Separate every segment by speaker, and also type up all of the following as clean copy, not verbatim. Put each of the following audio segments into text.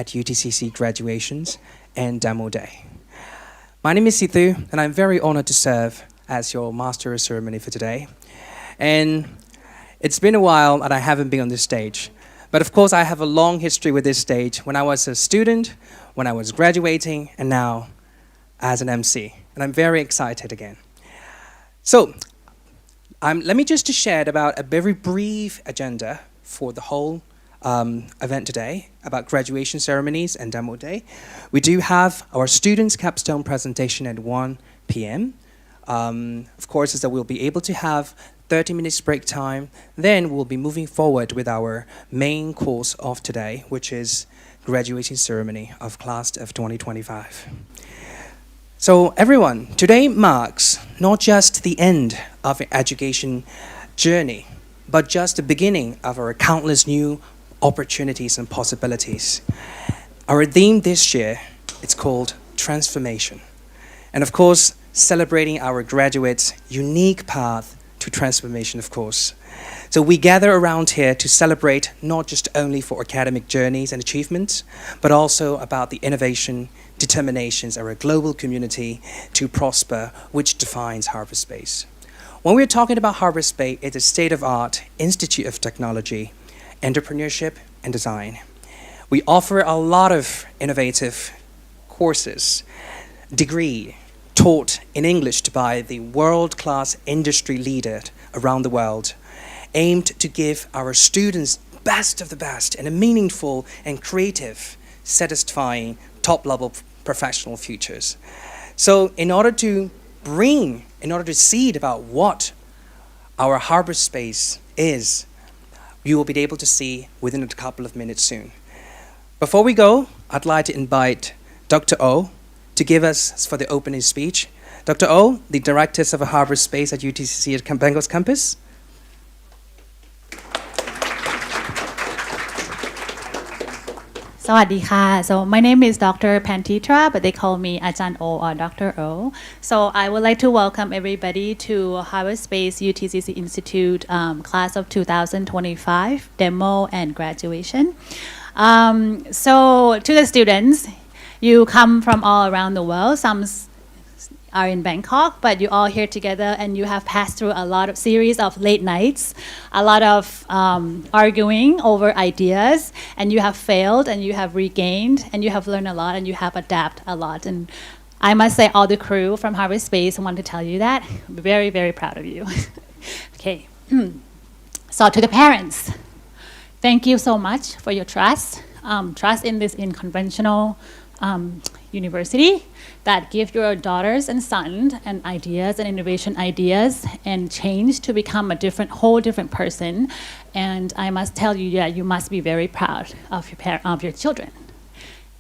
Speaker 1: at UTCC graduations and demo day. My name is Sithu, and I'm very honored to serve as your master of ceremony for today. And it's been a while that I haven't been on this stage. But of course, I have a long history with this stage when I was a student, when I was graduating, and now as an MC. And I'm very excited again. So, let me just share about a very brief agenda for the whole event today about graduation ceremonies and demo day. We do have our students' capstone presentation at 1 p.m. Of course, is that we'll be able to have 30 minutes break time. Then we'll be moving forward with our main course of today, which is graduation ceremony of class of 2025. So everyone, today marks not just the end of an education journey, but just the beginning of our countless new opportunities and possibilities. Our theme this year, it's called Transformation. And of course, celebrating our graduates' unique path to transformation, of course. So we gather around here to celebrate not just only for academic journeys and achievements, but also about the innovation, determinations of our global community to prosper, which defines Harbour.Space. When we're talking about Harbour.Space, it's a state-of-art institute of technology, entrepreneurship, and design. We offer a lot of innovative courses, degree, taught in English by the world-class industry leader around the world, aimed to give our students best of the best in a meaningful and creative, satisfying, top-level professional futures. So in order to see about what our Harbour.Space is, you will be able to see within a couple of minutes soon. Before we go, I'd like to invite Dr. O to give us for the opening speech. Dr. O, the Director of Harbour.Space at UTCC at Bangkok campus.
Speaker 2: Sawadee. So my name is Dr. Pantitra, but they call me Ajahn O or Dr. O. So I would like to welcome everybody to Harbour.Space UTCC Institute class of 2025, demo and graduation. So to the students, you come from all around the world. Some are in Bangkok, but you all here together and you have passed through a lot of series of late nights, a lot of arguing over ideas, and you have failed and you have regained and you have learned a lot and you have adapted a lot. And I must say all the crew from Harbour.Space want to tell you that. I'm very, very proud of you. Okay. So to the parents, thank you so much for your trust. Trust in this unconventional university that give your daughters and sons and ideas and innovation ideas and change to become a whole different person. And I must tell you that you must be very proud of your children.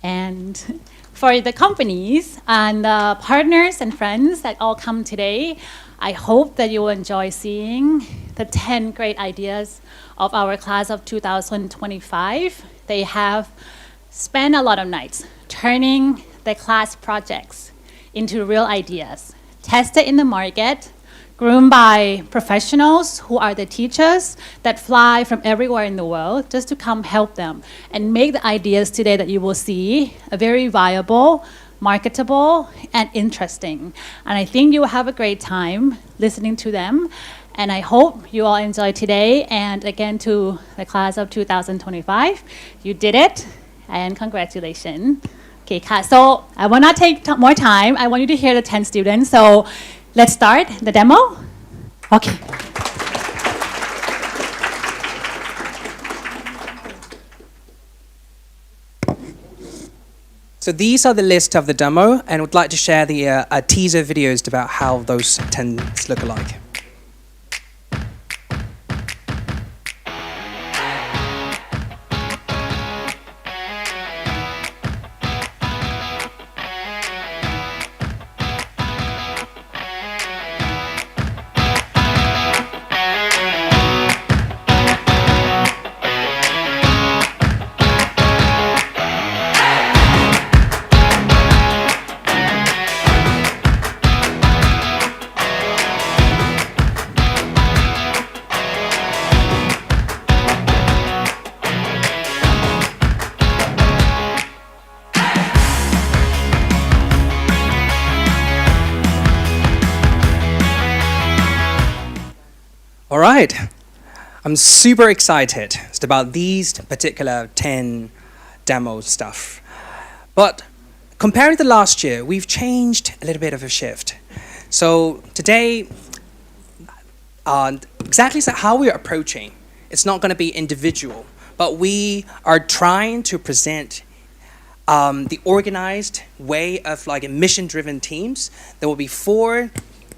Speaker 2: And for the companies and the partners and friends that all come today, I hope that you will enjoy seeing the 10 great ideas of our class of 2025. They have spent a lot of nights turning the class projects into real ideas, tested in the market, groomed by professionals who are the teachers that fly from everywhere in the world just to come help them and make the ideas today that you will see a very viable, marketable, and interesting. And I think you will have a great time listening to them. And I hope you all enjoy today. And again, to the class of 2025, you did it, and congratulations. Okay, so I will not take more time. I want you to hear the 10 students. So let's start the demo. Okay.
Speaker 1: So these are the list of the demo, and would like to share the teaser videos about how those 10 look alike. right. I'm super excited about these particular 10 demo stuff. But comparing to last year, we've changed a little bit of a shift. So today, exactly how we're approaching, it's not going to be individual, but we are trying to present the organized way of like mission-driven teams. There will be 4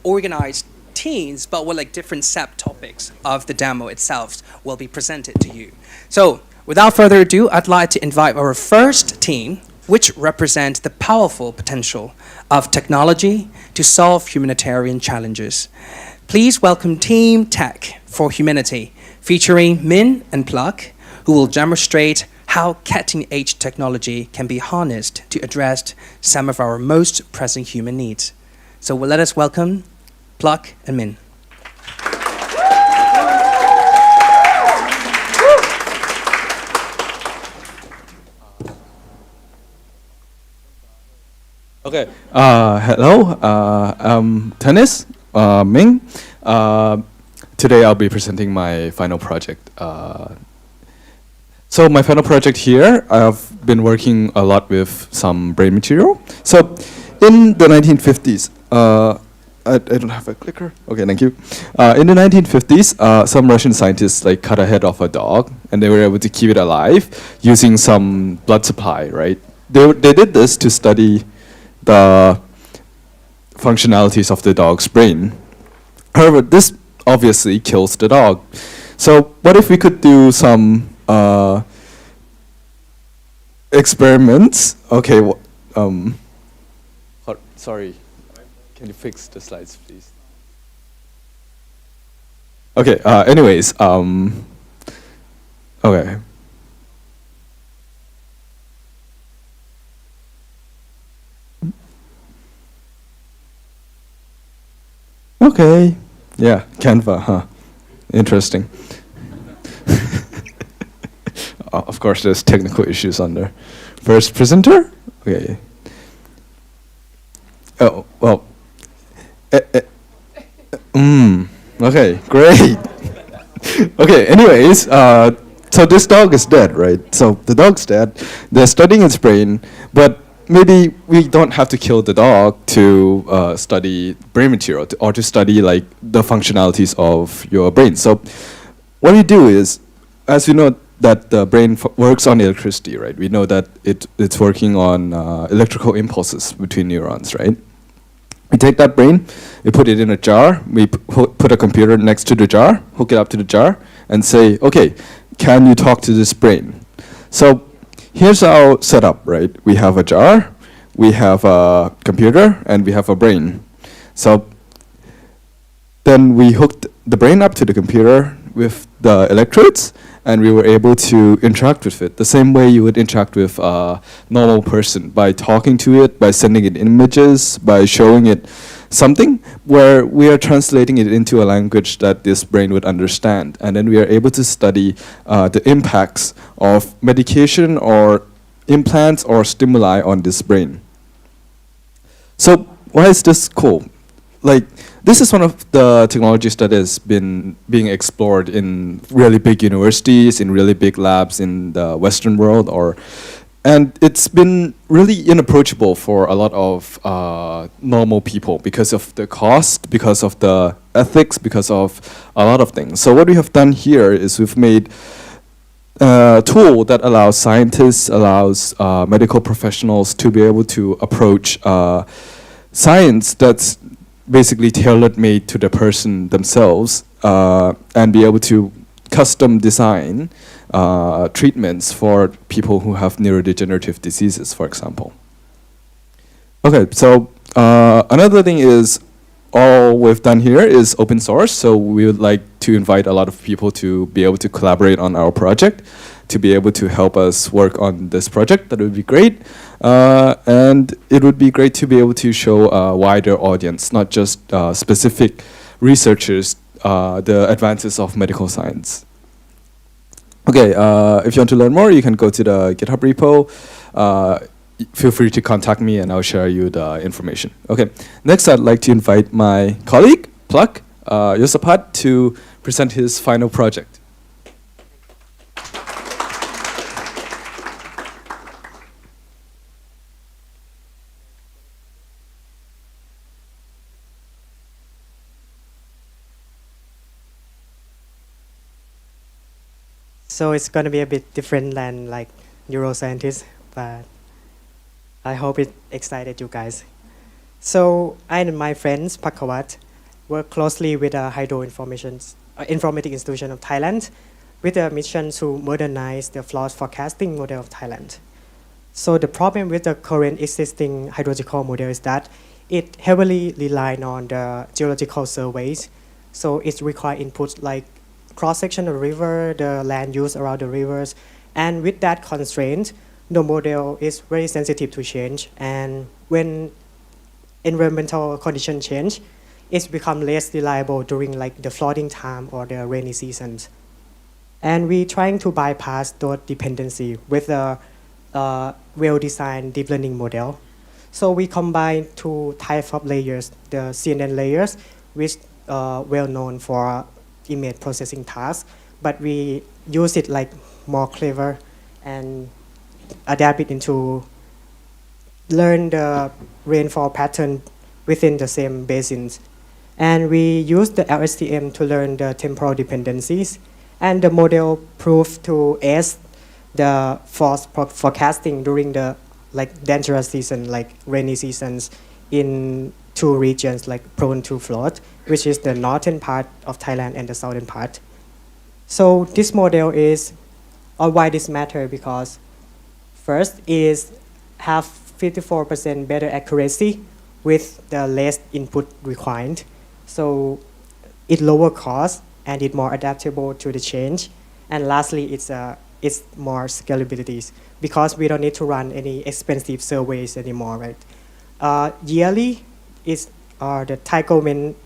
Speaker 1: organized teams, but with like different subtopics of the demo itself will be presented to you. So without further ado, I'd like to invite our first team, which represents the powerful potential of technology to solve humanitarian challenges. Please welcome Team Tech for Humanity, featuring Min and Pluck, who will demonstrate how cutting-edge technology can be harnessed to address some of our most pressing human needs. So let us welcome Pluck and Min.
Speaker 3: Okay. Hello. I'm Tennis Ming. Today I'll be presenting my final project. So my final project here, I've been working a lot with some brain material. So in the 1950s, I don't have a clicker. Okay, thank you. In the 1950s, some Russian scientists like cut a head off a dog, and they were able to keep it alive using some blood supply, right? They did this to study the functionalities of the dog's brain. However, this obviously kills the dog. So what if we could do some experiments? Okay, sorry, can you fix the slides, please? Okay, anyways, okay. Okay, yeah, Canva, huh? Interesting. Of course, there's technical issues on there. First presenter? Okay. Oh, well. Okay, great. Okay, anyways, so this dog is dead, right? So the dog's dead. They're studying its brain, but maybe we don't have to kill the dog to study brain material or to study like the functionalities of your brain. So what we do is, as we know that the brain works on electricity, right? We know that it's working on electrical impulses between neurons, right? We take that brain, we put it in a jar, we put a computer next to the jar, hook it up to the jar, and say, okay, can you talk to this brain? So here's our setup, right? We have a jar, we have a computer, and we have a brain. So then we hooked the brain up to the computer with the electrodes, and we were able to interact with it the same way you would interact with a normal person, by talking to it, by sending it images, by showing it something where we are translating it into a language that this brain would understand. And then we are able to study the impacts of medication or implants or stimuli on this brain. So why is this cool? Like, this is one of the technologies that has been being explored in really big universities, in really big labs in the Western world, and it's been really inapproachable for a lot of normal people because of the cost, because of the ethics, because of a lot of things. So what we have done here is we've made a tool that allows scientists, allows medical professionals to be able to approach science that's basically tailor-made to the person themselves, and be able to custom design treatments for people who have neurodegenerative diseases, for example. Okay, so another thing is, all we've done here is open source, so we would like to invite a lot of people to be able to collaborate on our project, to be able to help us work on this project. That would be great. And it would be great to be able to show a wider audience, not just specific researchers, the advances of medical science. Okay, if you want to learn more, you can go to the GitHub repo. Feel free to contact me and I'll share you the information. Okay, next I'd like to invite my colleague, Pluck Yosapat, to present his final project.
Speaker 4: So it's going to be a bit different than like neuroscientists, but I hope it excited you guys. So I and my friends, Pakawat, work closely with the Informatic Institution of Thailand with a mission to modernize the flawed forecasting model of Thailand. So the problem with the current existing hydrological model is that it heavily relies on the geological surveys. So it requires inputs like cross-section of the river, the land use around the rivers, and with that constraint, the model is very sensitive to change. And when environmental conditions change, it's become less reliable during like the flooding time or the rainy seasons. And we're trying to bypass those dependency with a well-designed deep learning model. So we combine two types of layers, the CNN layers, which are well known for image processing tasks, but we use it like more clever and adapt it into learn the rainfall pattern within the same basins. And we use the LSTM to learn the temporal dependencies, and the model proved to ace the false forecasting during the like dangerous season, like rainy seasons in two regions like prone to flood, which is the northern part of Thailand and the southern part. So this model is, or why this matter, because first is have 54% better accuracy with the less input required. So it lower cost and it more adaptable to the change. And lastly, it's more scalabilities because we don't need to run any expensive surveys anymore, right? Yearly, the Thai government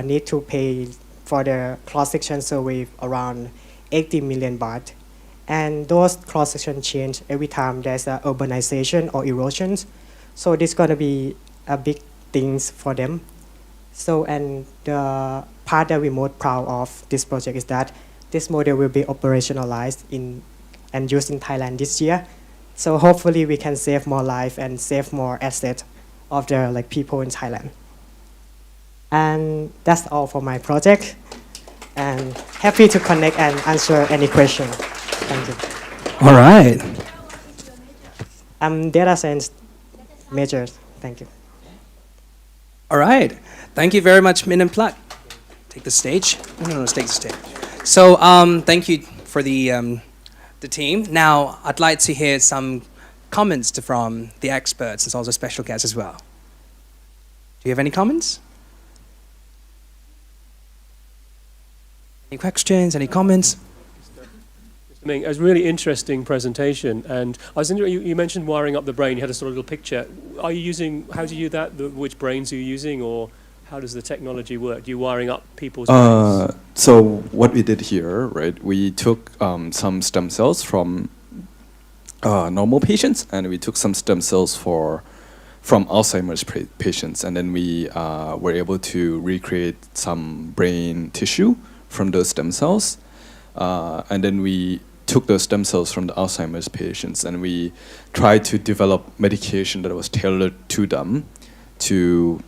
Speaker 4: need to pay for the cross-section survey around 80 million baht. And those cross-section change every time there's a urbanization or erosions. So this is going to be a big things for them. So, and the part that we're most proud of this project is that this model will be operationalized and used in Thailand this year. So hopefully we can save more life and save more assets of the like people in Thailand. And that's all for my project. And happy to connect and answer any question. Thank you.
Speaker 1: All right.
Speaker 4: I'm data science major. Thank you.
Speaker 1: All right. Thank you very much, Min and Plat. Take the stage. No, take the stage. So thank you for the team. Now, I'd like to hear some comments from the experts and also special guests as well. Do you have any comments? Any questions? Any comments?
Speaker 5: It was a really interesting presentation, and I was interested, you mentioned wiring up the brain. You had a sort of little picture. How do you do that? Which brains are you using, or how does the technology work? Do you wiring up people's brains?
Speaker 3: So what we did here, right? We took some stem cells from normal patients, and we took some stem cells from Alzheimer's patients, and then we were able to recreate some brain tissue from those stem cells, and then we took those stem cells from the Alzheimer's patients, and we tried to develop medication that was tailored to them to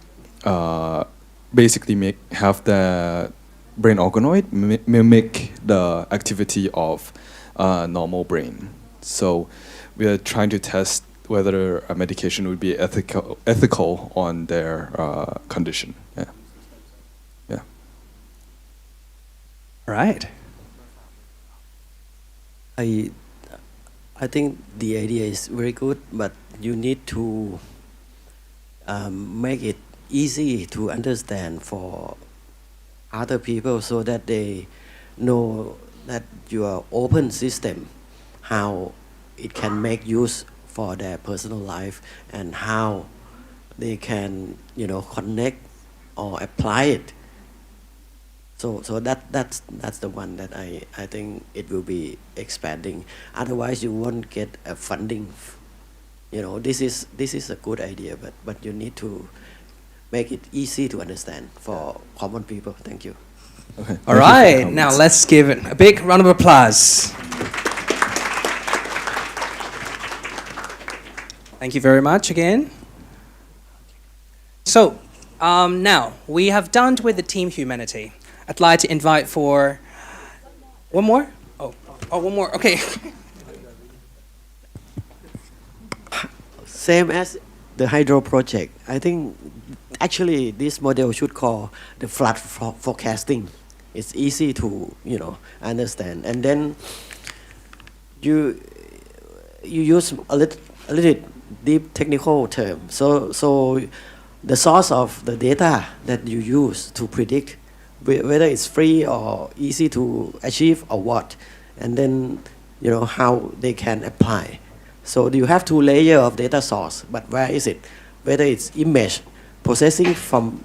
Speaker 3: basically have the brain organoid mimic the activity of normal brain. So we are trying to test whether a medication would be ethical on their condition. Yeah. Yeah.
Speaker 1: All right.
Speaker 6: I think the idea is very good, but you need to make it easy to understand for other people so that they know that your open system, how it can make use for their personal life and how they can, connect or apply it. So that's the one that I think it will be expanding. Otherwise, you won't get a funding. This is a good idea, but you need to make it easy to understand for common people. Thank you.
Speaker 3: Okay.
Speaker 1: All
Speaker 3: thank you for your
Speaker 1: right, now
Speaker 3: comments.
Speaker 1: let's give it a big round of applause. Thank you very much again. So, now we have done with the team humanity. I'd like to invite for one more. Oh, one more. Okay.
Speaker 6: Same as the hydro project. I think actually this model should call the flood forecasting. It's easy to understand, and then you use a little deep technical term. So the source of the data that you use to predict whether it's free or easy to achieve or what, and then how they can apply. So you have two layers of data source, but where is it? Whether it's image processing from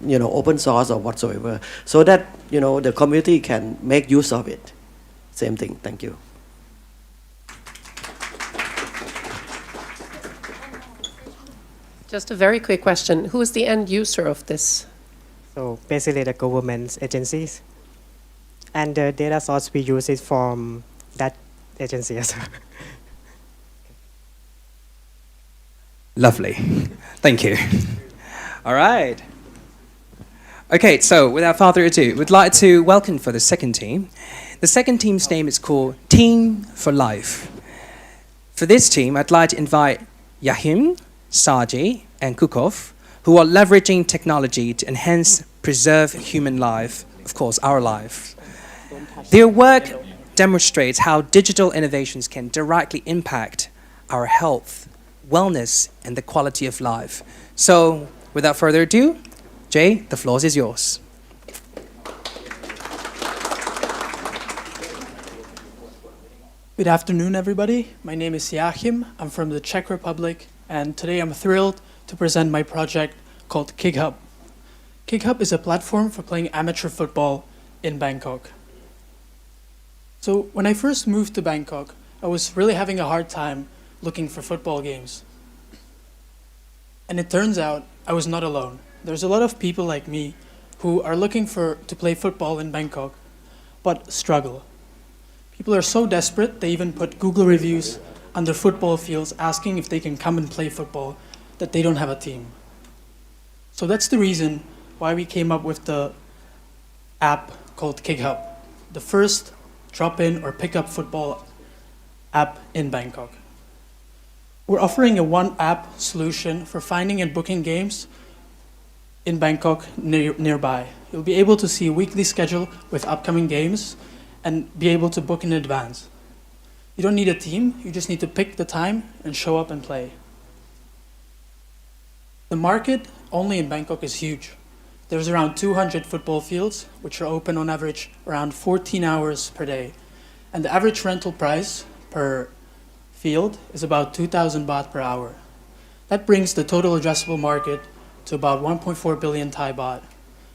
Speaker 6: open source or whatsoever, so that the community can make use of it. Same thing. Thank you.
Speaker 7: Just a very quick question. Who is the end user of this?
Speaker 4: So basically the government agencies. And the data source we use is from that agency as well.
Speaker 1: Lovely. Thank you. All right. Okay, so without further ado, we'd like to welcome for the second team. The second team's name is called Team for Life. For this team, I'd like to invite Yahim, Saji, and Kukov, who are leveraging technology to enhance, preserve human life, of course, our life. Their work demonstrates how digital innovations can directly impact our health, wellness, and the quality of life. So, without further ado, Jay, the floor is yours.
Speaker 8: Good afternoon, everybody. My name is Joachim. I'm from the Czech Republic, and today I'm thrilled to present my project called KickHub. KickHub is a platform for playing amateur football in Bangkok. So when I first moved to Bangkok, I was really having a hard time looking for football games. And it turns out I was not alone. There's a lot of people like me who are looking to play football in Bangkok, but struggle. People are so desperate, they even put Google reviews under football fields asking if they can come and play football, that they don't have a team. So that's the reason why we came up with the app called KickHub, the first drop-in or pick-up football app in Bangkok. We're offering a one-app solution for finding and booking games in Bangkok nearby. You'll be able to see a weekly schedule with upcoming games and be able to book in advance. You don't need a team, you just need to pick the time and show up and play. The market only in Bangkok is huge. There's around 200 football fields, which are open on average around 14 hours per day. And the average rental price per field is about 2,000 baht per hour. That brings the total addressable market to about 1.4 billion Thai baht.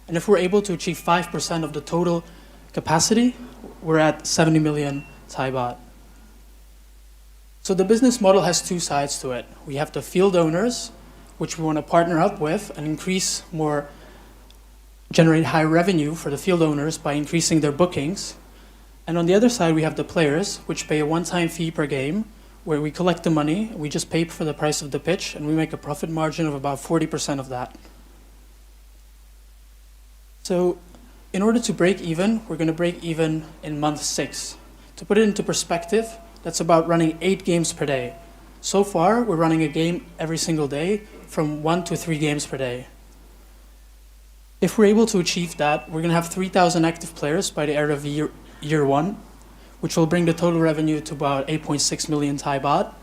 Speaker 8: And if we're able to achieve 5% of the total capacity, we're at 70 million Thai baht. So the business model has two sides to it. We have the field owners, which we want to partner up with and generate high revenue for the field owners by increasing their bookings. And on the other side, we have the players, which pay a one-time fee per game, where we collect the money, we just pay for the price of the pitch, and we make a profit margin of about 40% of that. So in order to break even, we're going to break even in month 6. To put it into perspective, that's about running 8 games per day. So far, we're running a game every single day, from 1 to 3 games per day. If we're able to achieve that, we're going to have 3,000 active players by the end of year 1, which will bring the total revenue to about 8.6 million Thai baht,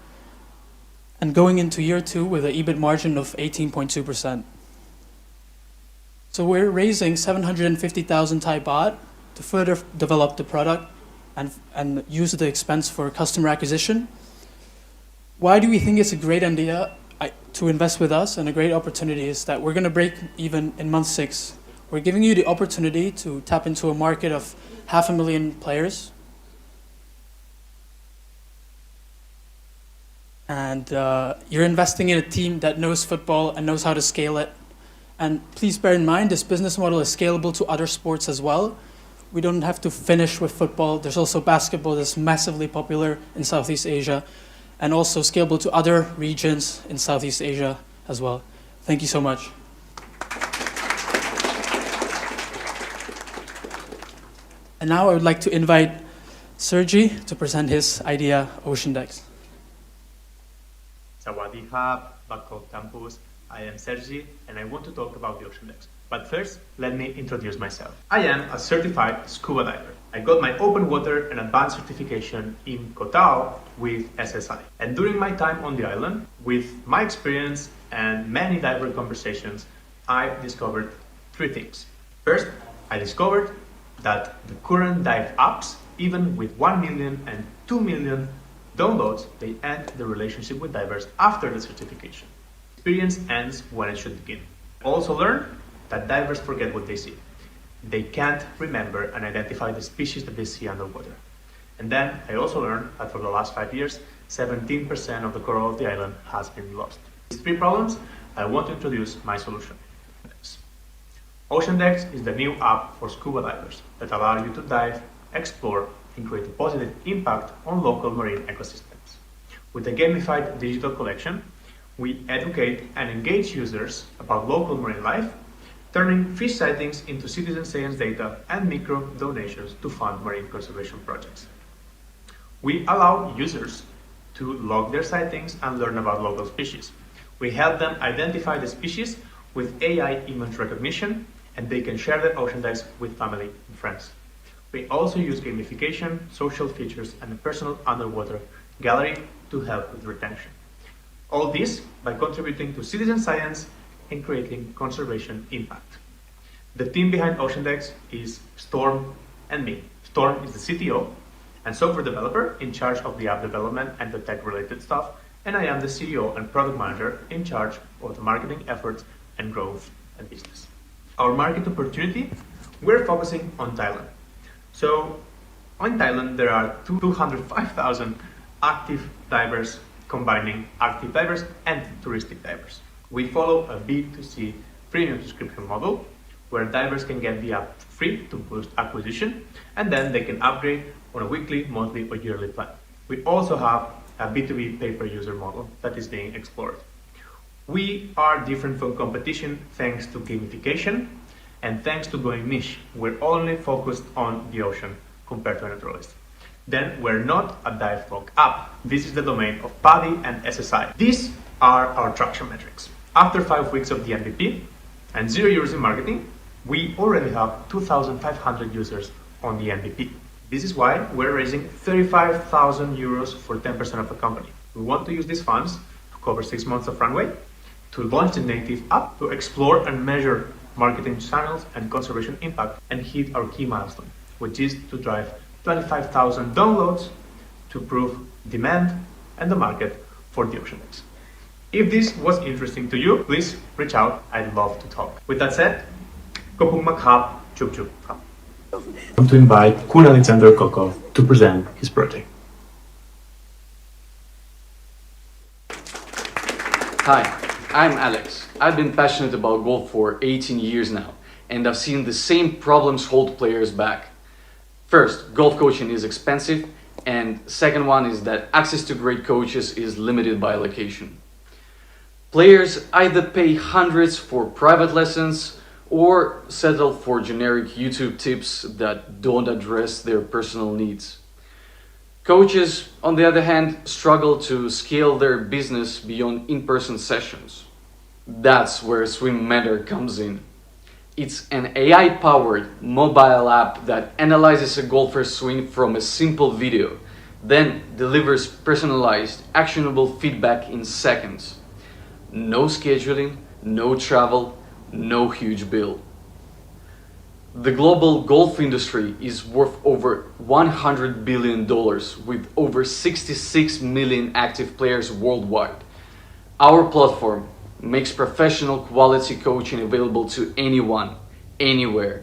Speaker 8: and going into year 2 with an EBIT margin of 18.2%. So we're raising 750,000 Thai baht to further develop the product and use the expense for customer acquisition. Why do we think it's a great idea to invest with us, and a great opportunity is that we're going to break even in month 6. We're giving you the opportunity to tap into a market of 500,000 players. And you're investing in a team that knows football and knows how to scale it. And please bear in mind, this business model is scalable to other sports as well. We don't have to finish with football. There's also basketball that's massively popular in Southeast Asia, and also scalable to other regions in Southeast Asia as well. Thank you so much. And now I would like to invite Sergi to present his idea, Ocean Decks.
Speaker 9: Sawadee Khap, Bangkok campus. I am Sergi and I want to talk about the Ocean Decks. But first, let me introduce myself. I am a certified scuba diver. I got my open water and advanced certification in Koh Tao with SSI. And during my time on the island, with my experience and many diver conversations, I discovered three things. First, I discovered that the current dive apps, even with 1 million and 2 million downloads, they end the relationship with divers after the certification. Experience ends when it should begin. I also learned that divers forget what they see. They can't remember and identify the species that they see underwater. And then I also learned that for the last 5 years, 17% of the coral of the island has been lost. These three problems, I want to introduce my solution. Ocean Decks is the new app for scuba divers that allow you to dive, explore, and create a positive impact on local marine ecosystems. With a gamified digital collection, we educate and engage users about local marine life, turning fish sightings into citizen science data and micro donations to fund marine conservation projects. We allow users to log their sightings and learn about local species. We help them identify the species with AI image recognition, and they can share their ocean decks with family and friends. We also use gamification, social features, and a personal underwater gallery to help with retention. All this by contributing to citizen science and creating conservation impact. The team behind Ocean Decks is Storm and me. Storm is the CTO and software developer in charge of the app development and the tech-related stuff, and I am the CEO and product manager in charge of the marketing efforts and growth and business. Our market opportunity, we're focusing on Thailand. So, in Thailand, there are 205,000 active divers, combining active divers and touristic divers. We follow a B2C premium subscription model, where divers can get the app free to boost acquisition, and then they can upgrade on a weekly, monthly, or yearly plan. We also have a B2B pay-per-user model that is being explored. We are different from competition thanks to gamification and thanks to going niche. We're only focused on the ocean compared to a naturalist. Then we're not a dive log app. This is the domain of PADI and SSI. These are our traction metrics. After 5 weeks of the MVP and €0 in marketing, we already have 2,500 users on the MVP. This is why we're raising €35,000 for 10% of the company. We want to use these funds to cover 6 months of runway, to launch the native app, to explore and measure marketing channels and conservation impact, and hit our key milestone, which is to drive 25,000 downloads to prove demand and the market for the Ocean Decks. If this was interesting to you, please reach out. I'd love to talk. With that said, Kopung Makhap Chup Chup. I'm to invite Kun Alexander Kokov to present his project.
Speaker 10: Hi, I'm Alex. I've been passionate about golf for 18 years now, and I've seen the same problems hold players back. First, golf coaching is expensive, and second one is that access to great coaches is limited by location. Players either pay hundreds for private lessons or settle for generic YouTube tips that don't address their personal needs. Coaches, on the other hand, struggle to scale their business beyond in-person sessions. That's where Swim Matter comes in. It's an AI-powered mobile app that analyzes a golfer's swing from a simple video, then delivers personalized, actionable feedback in seconds. No scheduling, no travel, no huge bill. The global golf industry is worth over $100 billion with over 66 million active players worldwide. Our platform makes professional quality coaching available to anyone, anywhere,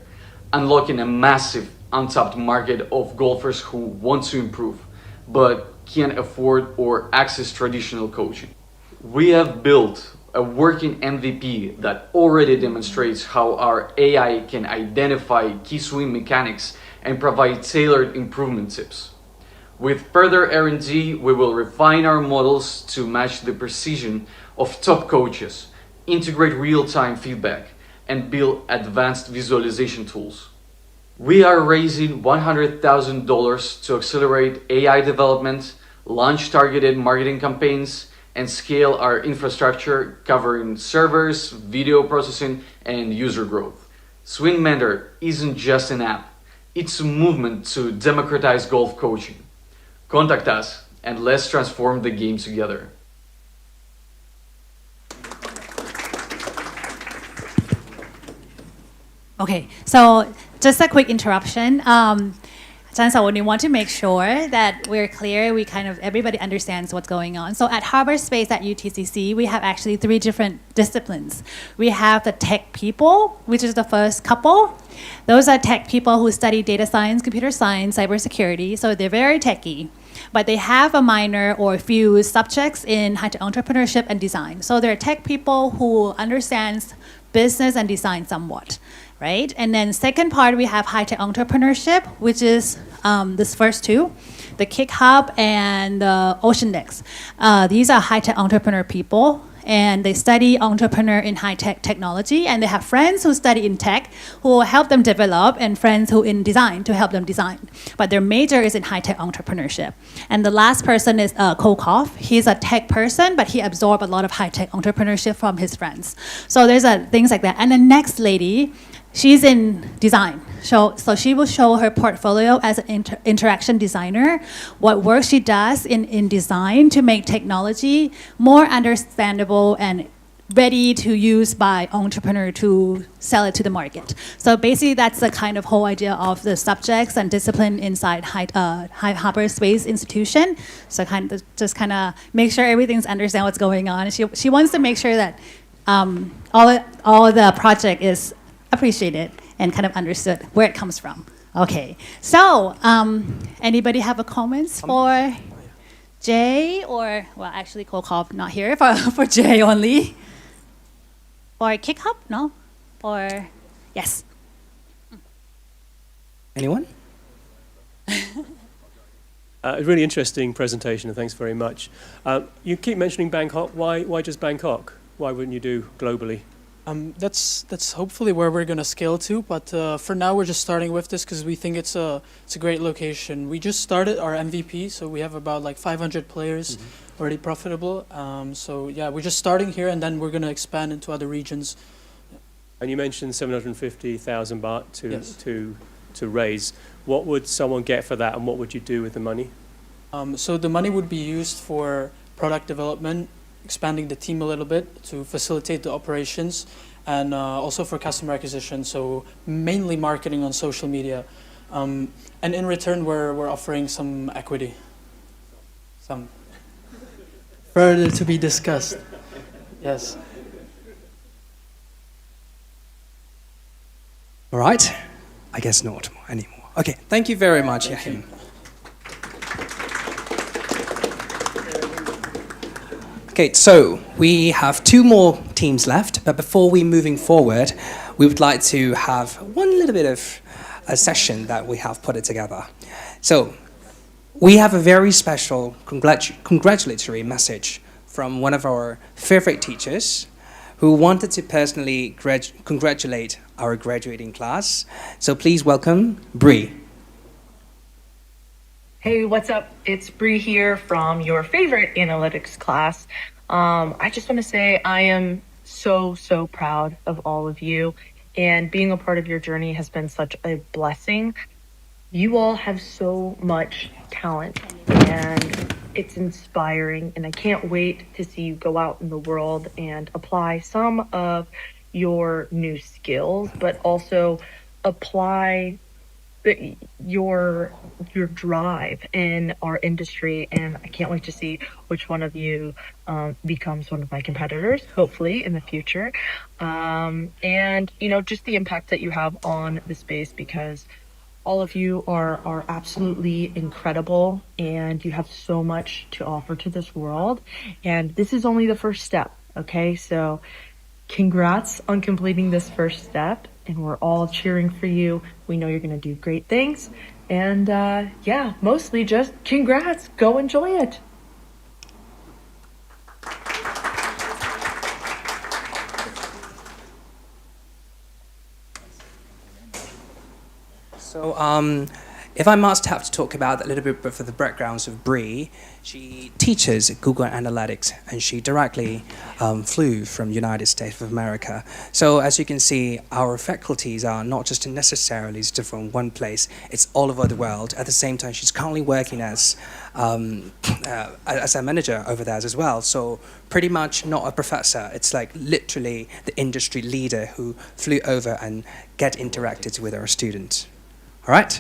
Speaker 10: unlocking a massive untapped market of golfers who want to improve but can't afford or access traditional coaching. We have built a working MVP that already demonstrates how our AI can identify key swim mechanics and provide tailored improvement tips. With further R&D, we will refine our models to match the precision of top coaches, integrate real-time feedback, and build advanced visualization tools. We are raising $100,000 to accelerate AI development, launch targeted marketing campaigns, and scale our infrastructure covering servers, video processing, and user growth. Swing Mentor isn't just an app, it's a movement to democratize golf coaching. Contact us and let's transform the game together.
Speaker 2: Okay, so just a quick interruption. We want to make sure that we're clear, everybody understands what's going on. So at Harbour.Space at UTCC, we have actually 3 different disciplines. We have the tech people, which is the first couple. Those are tech people who study data science, computer science, cybersecurity, so they're very techy. But they have a minor or a few subjects in high-tech entrepreneurship and design. So they're tech people who understands business and design somewhat. Right? And then second part, we have high-tech entrepreneurship, which is this first 2, the Kick Hub and the Ocean Decks. These are high-tech entrepreneur people, and they study entrepreneur in high-tech technology, and they have friends who study in tech who will help them develop, and friends who in design to help them design. But their major is in high-tech entrepreneurship. And the last person is Kokov. He's a tech person, but he absorbed a lot of high-tech entrepreneurship from his friends. So there's things like that. And the next lady, she's in design. So she will show her portfolio as an interaction designer, what work she does in design to make technology more understandable and ready to use by entrepreneur to sell it to the market. So basically that's the kind of whole idea of the subjects and discipline inside Harbour.Space institution. So just make sure everything's understand what's going on. She wants to make sure that all the project is appreciated and kind of understood where it comes from. Okay, so anybody have a comments for Jay or, well, actually Kokov not here, for Jay only. Or Kick Hub, no? Or, yes.
Speaker 1: Anyone?
Speaker 5: A really interesting presentation, and thanks very much. You keep mentioning Bangkok. Why just Bangkok? Why wouldn't you do globally?
Speaker 8: That's hopefully where we're going to scale to, but for now we're just starting with this because we think it's a great location. We just started our MVP, so we have about like 500 players already profitable. So yeah, we're just starting here, and then we're going to expand into other regions.
Speaker 5: And you mentioned 750,000 baht
Speaker 8: Yes.
Speaker 5: to raise. What would someone get for that, and what would you do with the money?
Speaker 8: So the money would be used for product development, expanding the team a little bit to facilitate the operations, and also for customer acquisition, so mainly marketing on social media. And in return, we're offering some equity. Some further to be discussed. Yes.
Speaker 1: All right. I guess not anymore. Okay, thank you very much, Yahim. Okay, so we have 2 more teams left, but before we moving forward, we would like to have one little bit of a session that we have put it together. So we have a very special congratulatory message from one of our favorite teachers who wanted to personally congratulate our graduating class. So please welcome Bree.
Speaker 11: Hey, what's up? It's Bree here from your favorite analytics class. I just want to say I am so proud of all of you, and being a part of your journey has been such a blessing. You all have so much talent, and it's inspiring, and I can't wait to see you go out in the world and apply some of your new skills, but also apply your drive in our industry. And I can't wait to see which one of you becomes one of my competitors, hopefully in the future. And just the impact that you have on the space, because all of you are absolutely incredible, and you have so much to offer to this world. And this is only the first step. Okay, so congrats on completing this first step, and we're all cheering for you. We know you're going to do great things. And yeah, mostly just congrats. Go enjoy it.
Speaker 1: So, if I must have to talk about a little bit for the backgrounds of Bree, she teaches Google Analytics, and she directly flew from United States of America. So, as you can see, our faculties are not just necessarily from one place; it's all over the world. At the same time, she's currently working as a manager over there as well. So, pretty much not a professor. It's like literally the industry leader who flew over and get interacted with our students. All right.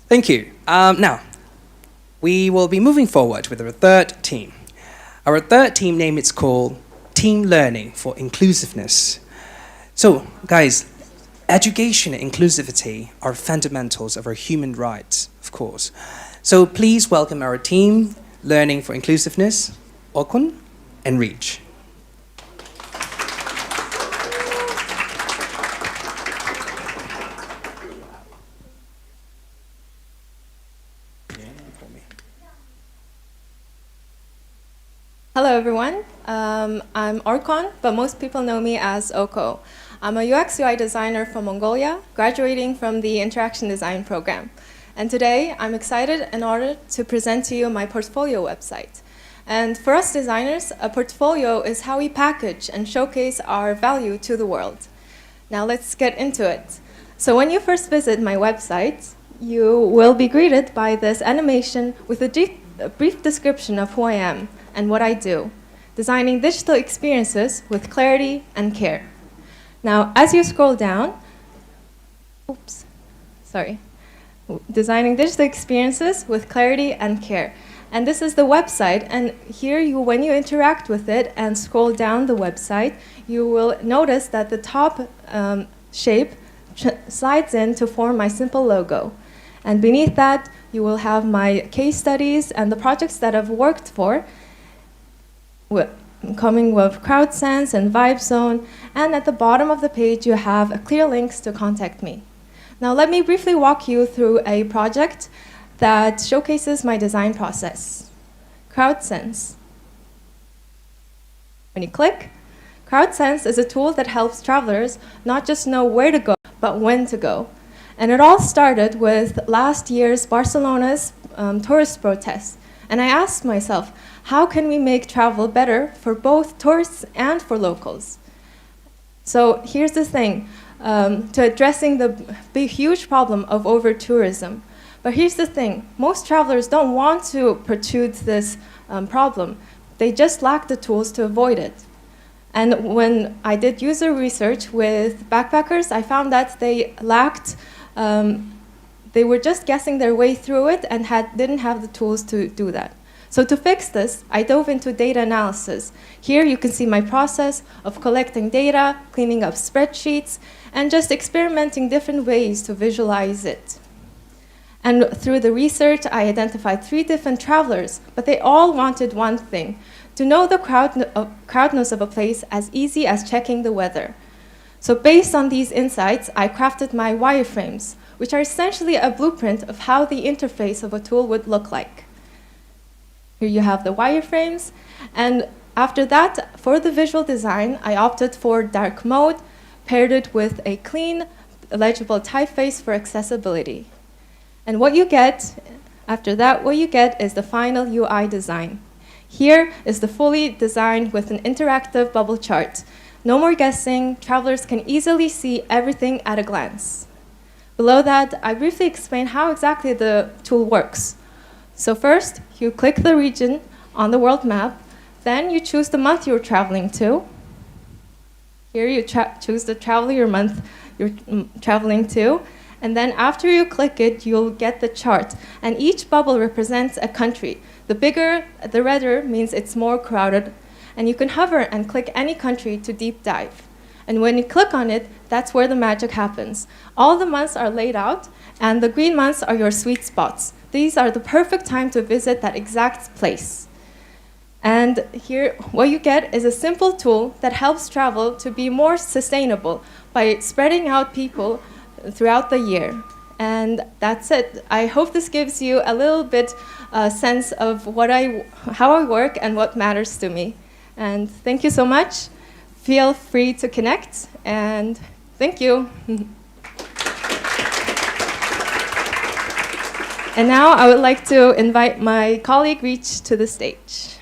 Speaker 1: Thank you. Now, we will be moving forward with our third team. Our third team name is called Team Learning for Inclusiveness. So, guys, education and inclusivity are fundamentals of our human rights, of course. So please welcome our Team Learning for Inclusiveness, Okun and Reach.
Speaker 12: Hello everyone, I'm Orkon, but most people know me as Oko. I'm a UX UI designer from Mongolia, graduating from the Interaction Design program. And today I'm excited and honored to present to you my portfolio website. And for us designers, a portfolio is how we package and showcase our value to the world. Now let's get into it. So when you first visit my website, you will be greeted by this animation with a brief description of who I am and what I do, designing digital experiences with clarity and care. Now, as you scroll down, designing digital experiences with clarity and care. And this is the website, and here when you interact with it and scroll down the website, you will notice that the top shape slides in to form my simple logo. And beneath that, you will have my case studies and the projects that I've worked for, coming with CrowdSense and VibeZone, and at the bottom of the page you have clear links to contact me. Now let me briefly walk you through a project that showcases my design process. CrowdSense. When you click, CrowdSense is a tool that helps travelers not just know where to go, but when to go. And it all started with last year's Barcelona's tourist protests. And I asked myself, how can we make travel better for both tourists and for locals? So here's the thing, to addressing the big, huge problem of over-tourism. But here's the thing, most travelers don't want to protrude this problem. They just lack the tools to avoid it. And when I did user research with backpackers, I found that they lacked, they were just guessing their way through it and didn't have the tools to do that. So to fix this, I dove into data analysis. Here you can see my process of collecting data, cleaning up spreadsheets, and just experimenting different ways to visualize it. And through the research, I identified 3 different travelers, but they all wanted one thing, to know the crowdness of a place as easy as checking the weather. So based on these insights, I crafted my wireframes, which are essentially a blueprint of how the interface of a tool would look like. Here you have the wireframes, and after that, for the visual design, I opted for dark mode, paired it with a clean, legible typeface for accessibility. And what you get, after that, what you get is the final UI design. Here is the fully designed with an interactive bubble chart. No more guessing, travelers can easily see everything at a glance. Below that, I briefly explain how exactly the tool works. So first, you click the region on the world map, then you choose the month you're traveling to. Here you choose the travel year month you're traveling to, and then after you click it, you'll get the chart, and each bubble represents a country. The bigger, the redder means it's more crowded, and you can hover and click any country to deep dive. And when you click on it, that's where the magic happens. All the months are laid out, and the green months are your sweet spots. These are the perfect time to visit that exact place. And here, what you get is a simple tool that helps travel to be more sustainable by spreading out people throughout the year. And that's it. I hope this gives you a little bit sense of how I work and what matters to me. And thank you so much. Feel free to connect, and thank you. And now I would like to invite my colleague Reach to the stage.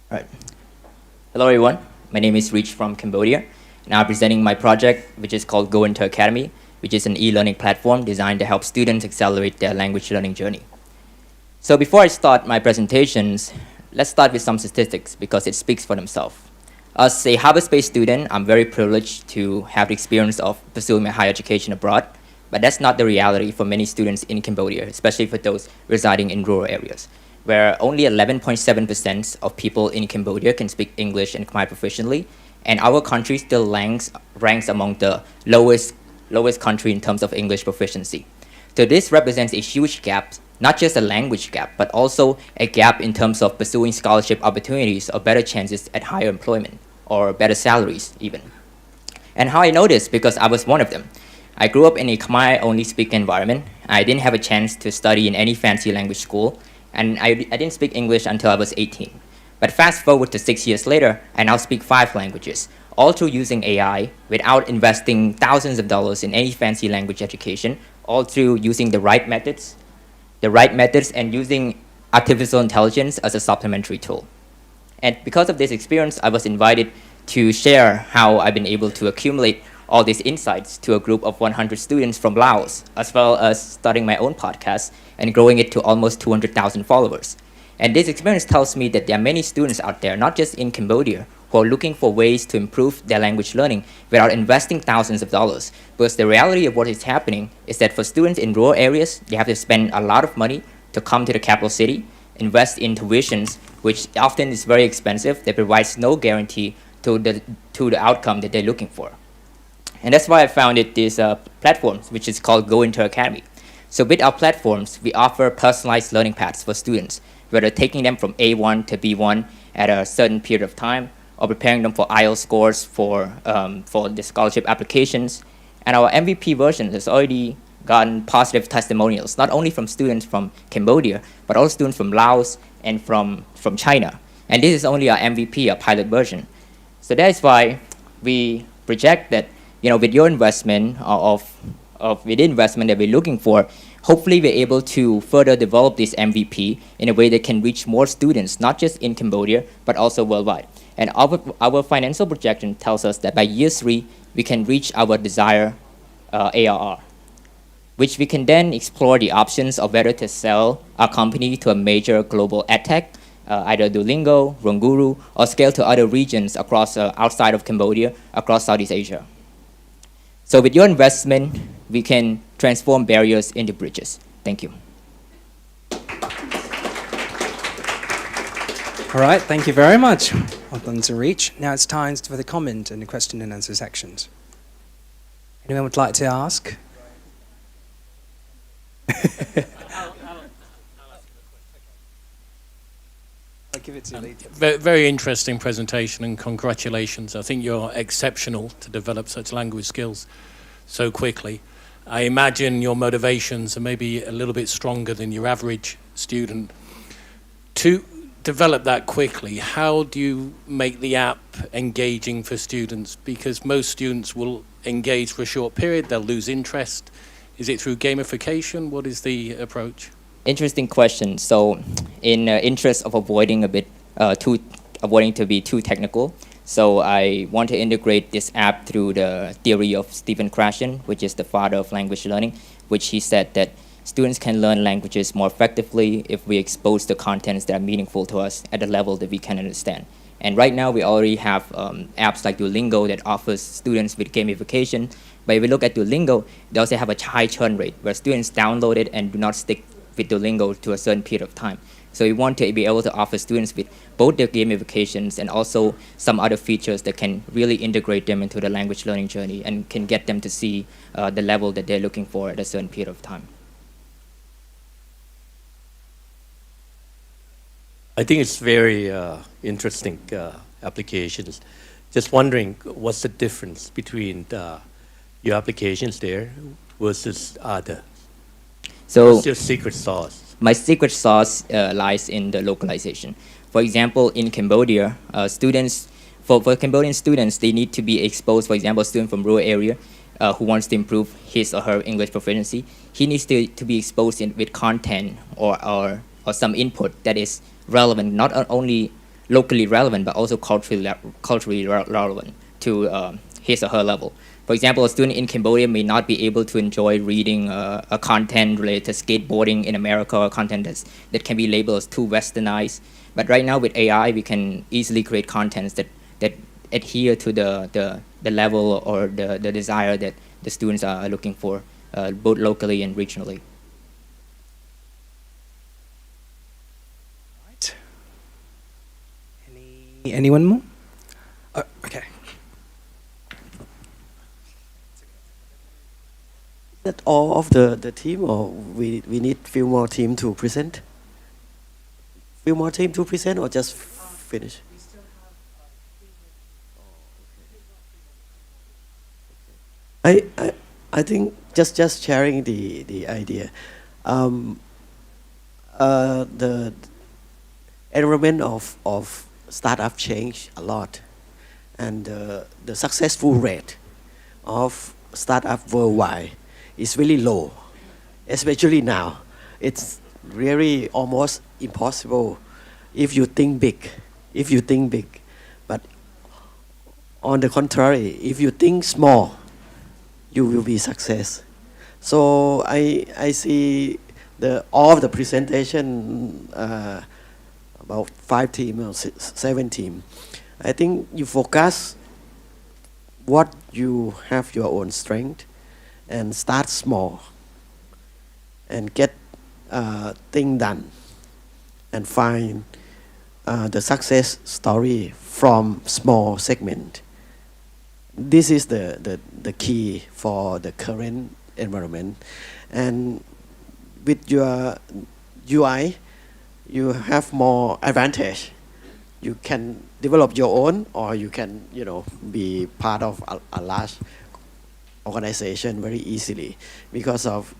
Speaker 13: Right. Hello everyone, my name is Reach from Cambodia, and I'm presenting my project, which is called Go Into Academy, which is an e-learning platform designed to help students accelerate their language learning journey. So before I start my presentations, let's start with some statistics because it speaks for themselves. As a Harbour.Space student, I'm very privileged to have the experience of pursuing my higher education abroad, but that's not the reality for many students in Cambodia, especially for those residing in rural areas, where only 11.7% of people in Cambodia can speak English and Khmer proficiently, and our country still ranks among the lowest country in terms of English proficiency. So this represents a huge gap, not just a language gap, but also a gap in terms of pursuing scholarship opportunities or better chances at higher employment or better salaries even. And how I know this? Because I was one of them. I grew up in a Khmer-only speaking environment. I didn't have a chance to study in any fancy language school, and I didn't speak English until I was 18. But fast forward to 6 years later, I now speak 5 languages, all through using AI without investing thousands of dollars in any fancy language education, all through using the right methods and using artificial intelligence as a supplementary tool. And because of this experience, I was invited to share how I've been able to accumulate all these insights to a group of 100 students from Laos, as well as starting my own podcast and growing it to almost 200,000 followers. And this experience tells me that there are many students out there, not just in Cambodia, who are looking for ways to improve their language learning without investing thousands of dollars. Because the reality of what is happening is that for students in rural areas, they have to spend a lot of money to come to the capital city, invest in tuitions, which often is very expensive, that provides no guarantee to the outcome that they're looking for. And that's why I founded this platform, which is called Go Into Academy. So with our platforms, we offer personalized learning paths for students, whether taking them from A1 to B1 at a certain period of time, or preparing them for IELTS scores for the scholarship applications. And our MVP version has already gotten positive testimonials, not only from students from Cambodia, but also students from Laos and from China. And this is only our MVP, our pilot version. So that's why we project that, with your investment with the investment that we're looking for, hopefully we're able to further develop this MVP in a way that can reach more students, not just in Cambodia, but also worldwide. And our financial projection tells us that by year 3, we can reach our desired ARR, which we can then explore the options of whether to sell our company to a major global edtech, either Duolingo, Ronguru, or scale to other regions across outside of Cambodia, across Southeast Asia. So with your investment, we can transform barriers into bridges. Thank you.
Speaker 1: All right, thank you very much. Well done to Reach. Now it's time for the comment and the question and answer sections. Anyone would like to ask? I'll give it to you.
Speaker 14: Very interesting presentation, and congratulations. I think you're exceptional to develop such language skills so quickly. I imagine your motivations are maybe a little bit stronger than your average student. To develop that quickly, how do you make the app engaging for students? Because most students will engage for a short period, they'll lose interest. Is it through gamification? What is the approach?
Speaker 13: Interesting question. So, in interest of avoiding to be too technical, so I want to integrate this app through the theory of Stephen Krashen, which is the father of language learning, which he said that students can learn languages more effectively if we expose the contents that are meaningful to us at the level that we can understand. And right now, we already have apps like Duolingo that offers students with gamification. But if we look at Duolingo, they also have a high churn rate where students download it and do not stick with Duolingo to a certain period of time. So we want to be able to offer students with both the gamifications and also some other features that can really integrate them into the language learning journey and can get them to see the level that they're looking for at a certain period of time.
Speaker 15: I think it's very interesting applications. Just wondering, what's the difference between your applications there versus other?
Speaker 13: So
Speaker 15: what's your secret sauce?
Speaker 13: my secret sauce lies in the localization. For example, in Cambodia, for Cambodian students, they need to be exposed. For example, a student from rural area who wants to improve his or her English proficiency, he needs to be exposed with content or some input that is relevant, not only locally relevant, but also culturally relevant to his or her level. For example, a student in Cambodia may not be able to enjoy reading a content related to skateboarding in America, or content that can be labeled as too westernized. But right now with AI, we can easily create contents that adhere to the level or the desire that the students are looking for, both locally and regionally.
Speaker 1: Right. Anyone more? Oh, okay.
Speaker 6: Is that all of the team, or we need few more team to present? Few more team to present, or just finish? I think just sharing the idea. The environment of startup changed a lot, and the successful rate of startup worldwide is really low, especially now. It's really almost impossible if you think big. But on the contrary, if you think small, you will be success. So I see all of the presentation, about 5 team or 7 team. I think you focus what you have your own strength and start small and get thing done and find the success story from small segment. This is the key for the current environment. And with your UI, you have more advantage. You can develop your own, or you can, be part of a large organization very easily, because of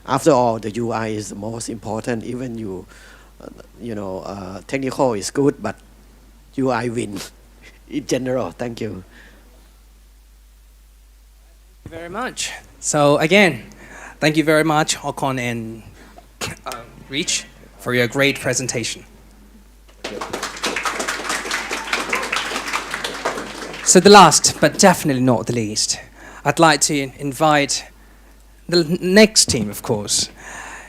Speaker 6: after all, the UI is the most important. Even technical is good, but UI win in general. Thank you.
Speaker 1: Thank you very much. So again, thank you very much, Okon and Reach, for your great presentation. So the last, but definitely not the least, I'd like to invite the next team, of course.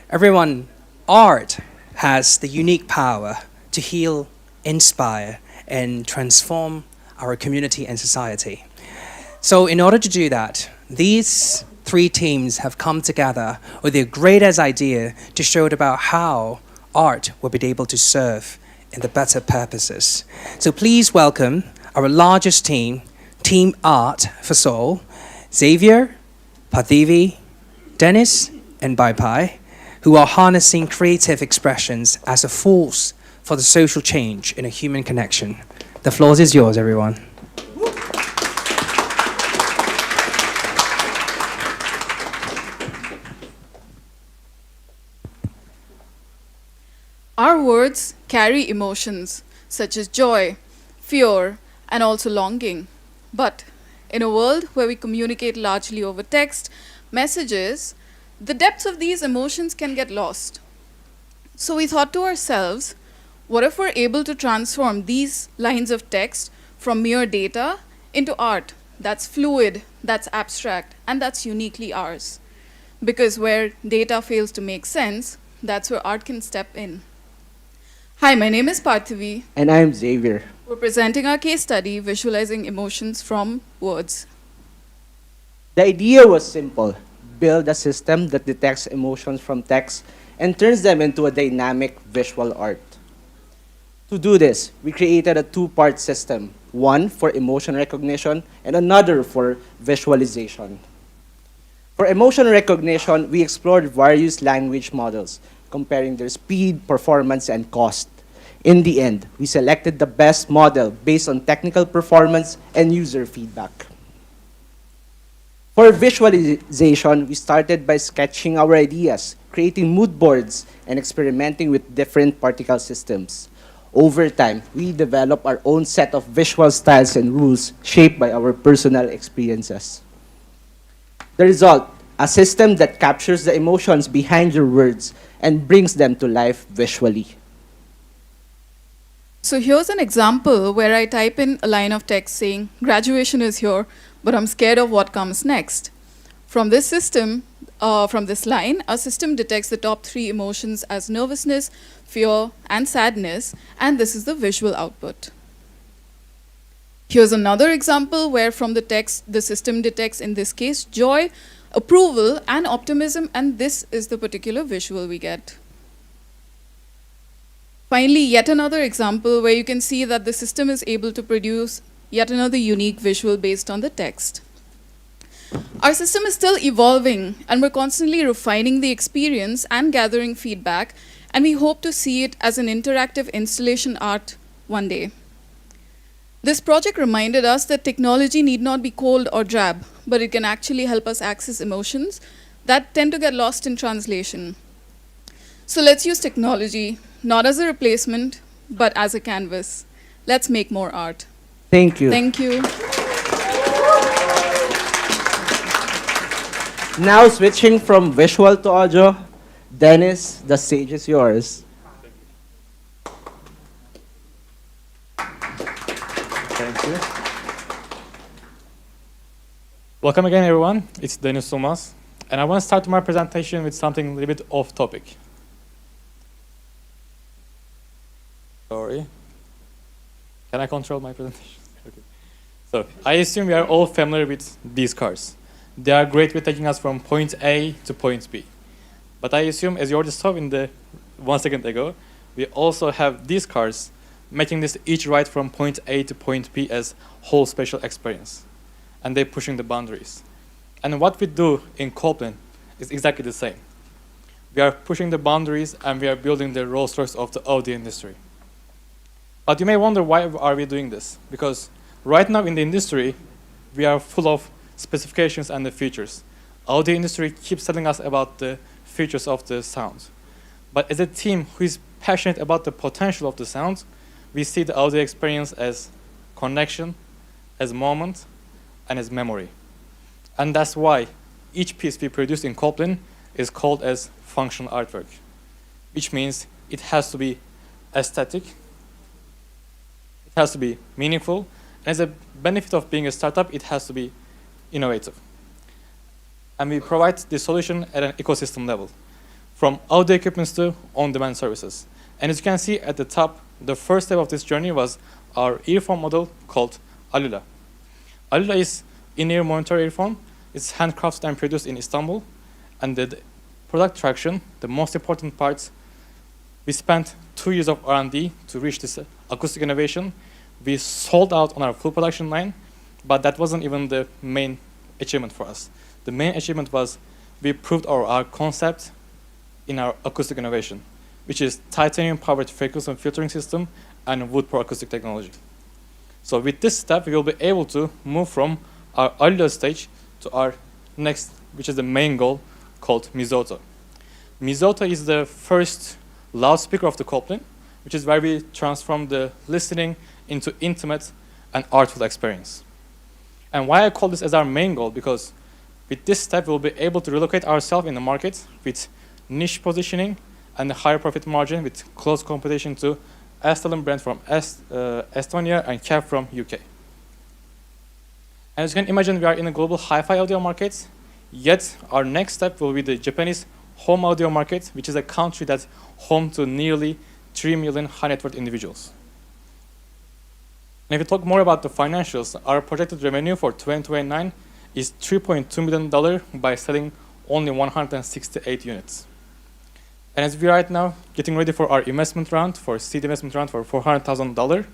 Speaker 1: Everyone, art has the unique power to heal, inspire, and transform our community and society. So in order to do that, these 3 teams have come together with their greatest idea to show about how art will be able to serve in the better purposes. So please welcome our largest team, Team Art for Seoul, Xavier, Pathivi, Dennis, and Bai Pai, who are harnessing creative expressions as a force for the social change in a human connection. The floor is yours, everyone.
Speaker 16: Our words carry emotions such as joy, fear, and also longing. But in a world where we communicate largely over text, messages, the depths of these emotions can get lost. So we thought to ourselves, what if we're able to transform these lines of text from mere data into art that's fluid, that's abstract, and that's uniquely ours? Because where data fails to make sense, that's where art can step in. Hi, my name is Parthivi.
Speaker 17: And I'm Xavier.
Speaker 16: We're presenting our case study, Visualizing Emotions from Words.
Speaker 17: The idea was simple. Build a system that detects emotions from text and turns them into a dynamic visual art. To do this, we created a 2-part system, one for emotion recognition and another for visualization. For emotion recognition, we explored various language models, comparing their speed, performance, and cost. In the end, we selected the best model based on technical performance and user feedback. For visualization, we started by sketching our ideas, creating mood boards, and experimenting with different particle systems. Over time, we developed our own set of visual styles and rules shaped by our personal experiences. The result, a system that captures the emotions behind your words and brings them to life visually.
Speaker 16: So here's an example where I type in a line of text saying, graduation is here, but I'm scared of what comes next. From this line, our system detects the top 3 emotions as nervousness, fear, and sadness, and this is the visual output. Here's another example where from the text, the system detects, in this case, joy, approval, and optimism, and this is the particular visual we get. Finally, yet another example where you can see that the system is able to produce yet another unique visual based on the text. Our system is still evolving, and we're constantly refining the experience and gathering feedback, and we hope to see it as an interactive installation art one day. This project reminded us that technology need not be cold or drab, but it can actually help us access emotions that tend to get lost in translation. So let's use technology, not as a replacement, but as a canvas. Let's make more art.
Speaker 17: Thank you.
Speaker 16: Thank you.
Speaker 17: Now switching from visual to audio, Dennis, the stage is yours.
Speaker 18: Thank you. Welcome again, everyone. It's Dennis Thomas, and I want to start my presentation with something a little bit off topic. Sorry. Can I control my presentation? Okay. So I assume we are all familiar with these cars. They are great with taking us from point A to point B. But I assume, as you already saw in the 1 second ago, we also have these cars making this each ride from point A to point B as whole special experience. And they're pushing the boundaries. And what we do in Copeland is exactly the same. We are pushing the boundaries and we are building the Rolls Royce of the audio industry. But you may wonder, why are we doing this? Because right now in the industry, we are full of specifications and the features. Audio industry keeps telling us about the features of the sound. But as a team who is passionate about the potential of the sound, we see the audio experience as connection, as moment, and as memory. And that's why each piece we produce in Copeland is called as functional artwork, which means it has to be aesthetic, it has to be meaningful, and as a benefit of being a startup, it has to be innovative. And we provide the solution at an ecosystem level, from audio equipment to on-demand services. And as you can see at the top, the first step of this journey was our earphone model called Alula. Alula is in-ear monitor earphone. It's handcrafted and produced in Istanbul. And the product traction, the most important part, we spent 2 years of R&D to reach this acoustic innovation. We sold out on our full production line, but that wasn't even the main achievement for us. The main achievement was we proved our concept in our acoustic innovation, which is titanium-powered frequency and filtering system and wood-power acoustic technology. So with this step, we will be able to move from our earlier stage to our next, which is the main goal, called Misoto. Misoto is the first loudspeaker of the Copeland, which is where we transform the listening into intimate and artful experience. And why I call this as our main goal, because with this step, we'll be able to relocate ourselves in the market with niche positioning and a higher profit margin with close competition to Estalon brand from Estonia and Cab from UK. And as you can imagine, we are in a global hi-fi audio market, yet our next step will be the Japanese home audio market, which is a country that's home to nearly 3 million high net worth individuals. And if we talk more about the financials, our projected revenue for 2029 is $3.2 million by selling only 168 units. And as we are right now getting ready for our investment round, for seed investment round for $400,000,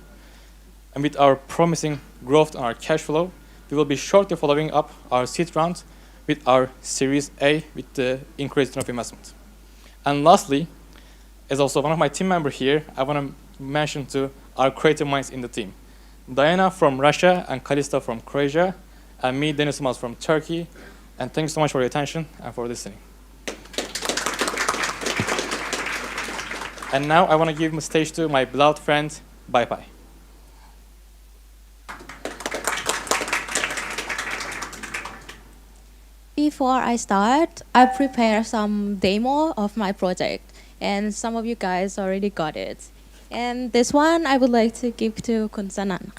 Speaker 18: and with our promising growth and our cash flow, we will be shortly following up our seed round with our Series A with the increase of investment. And lastly, As also one of my team members here, I want to mention to our creative minds in the team. Diana from Russia and Kalista from Croatia, and me, Deniz Yılmaz from Turkey. And thanks so much for your attention and for listening. And now I want to give the stage to my beloved friend, Bai Pai.
Speaker 19: Before I start, I prepared some demo of my project, and some of you guys already got it. And this one I would like to give to Kun Sanan.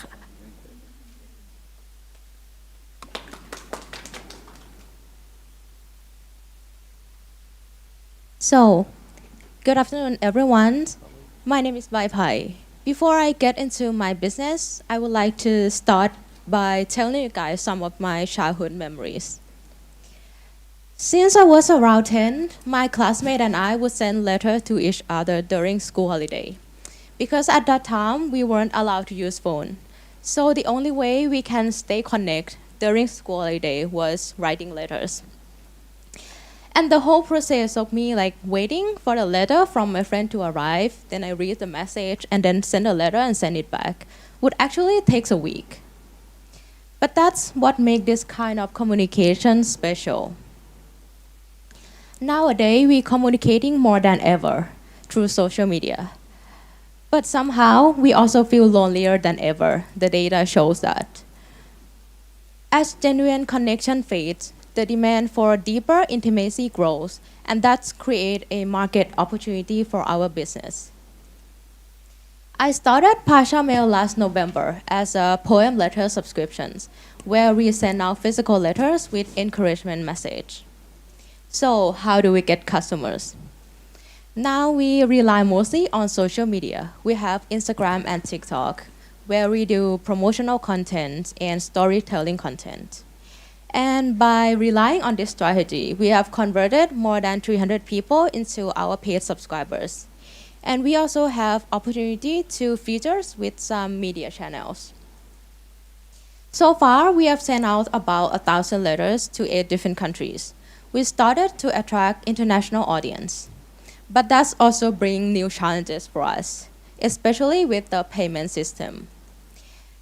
Speaker 19: So, good afternoon, everyone. My name is Bai Pai. Before I get into my business, I would like to start by telling you guys some of my childhood memories. Since I was around 10, my classmate and I would send letters to each other during school holiday. Because at that time, we weren't allowed to use phone. So the only way we can stay connected during school holiday was writing letters. And the whole process of me waiting for a letter from my friend to arrive, then I read the message and then send a letter and send it back, would actually take a week. But that's what makes this kind of communication special. Nowadays, we're communicating more than ever through social media. But somehow, we also feel lonelier than ever. The data shows that. As genuine connection fades, the demand for deeper intimacy grows, and that's create a market opportunity for our business. I started Pasha Mail last November as a poem letter subscriptions, where we send out physical letters with encouragement message. So how do we get customers? Now we rely mostly on social media. We have Instagram and TikTok, where we do promotional content and storytelling content. And by relying on this strategy, we have converted more than 300 people into our paid subscribers. And we also have opportunity to feature with some media channels. So far, we have sent out about 1,000 letters to 8 different countries. We started to attract international audience. But that's also bring new challenges for us, especially with the payment system.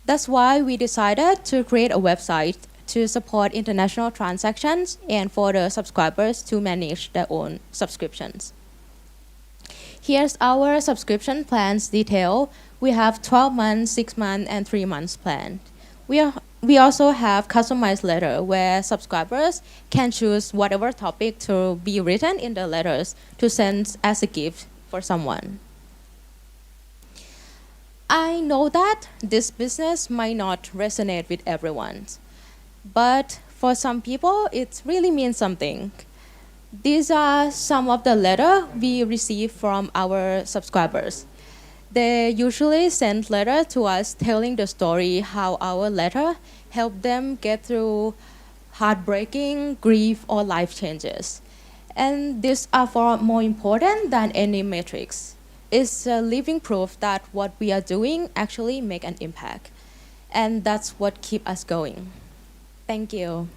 Speaker 19: That's why we decided to create a website to support international transactions and for the subscribers to manage their own subscriptions. Here's our subscription plans detail. We have 12 months, 6 months, and 3 months plan. We also have customized letter where subscribers can choose whatever topic to be written in the letters to send as a gift for someone. I know that this business might not resonate with everyone, but for some people, it really means something. These are some of the letters we receive from our subscribers. They usually send letters to us telling the story how our letter helped them get through heartbreaking, grief, or life changes. And these are far more important than any metrics. It's a living proof that what we are doing actually make an impact. And that's what keeps us going. Thank you.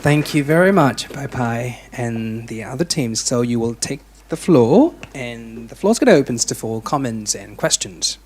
Speaker 1: Thank you very much, Pai Pai and the other teams. So you will take the floor, and the floor's going to open for comments and questions.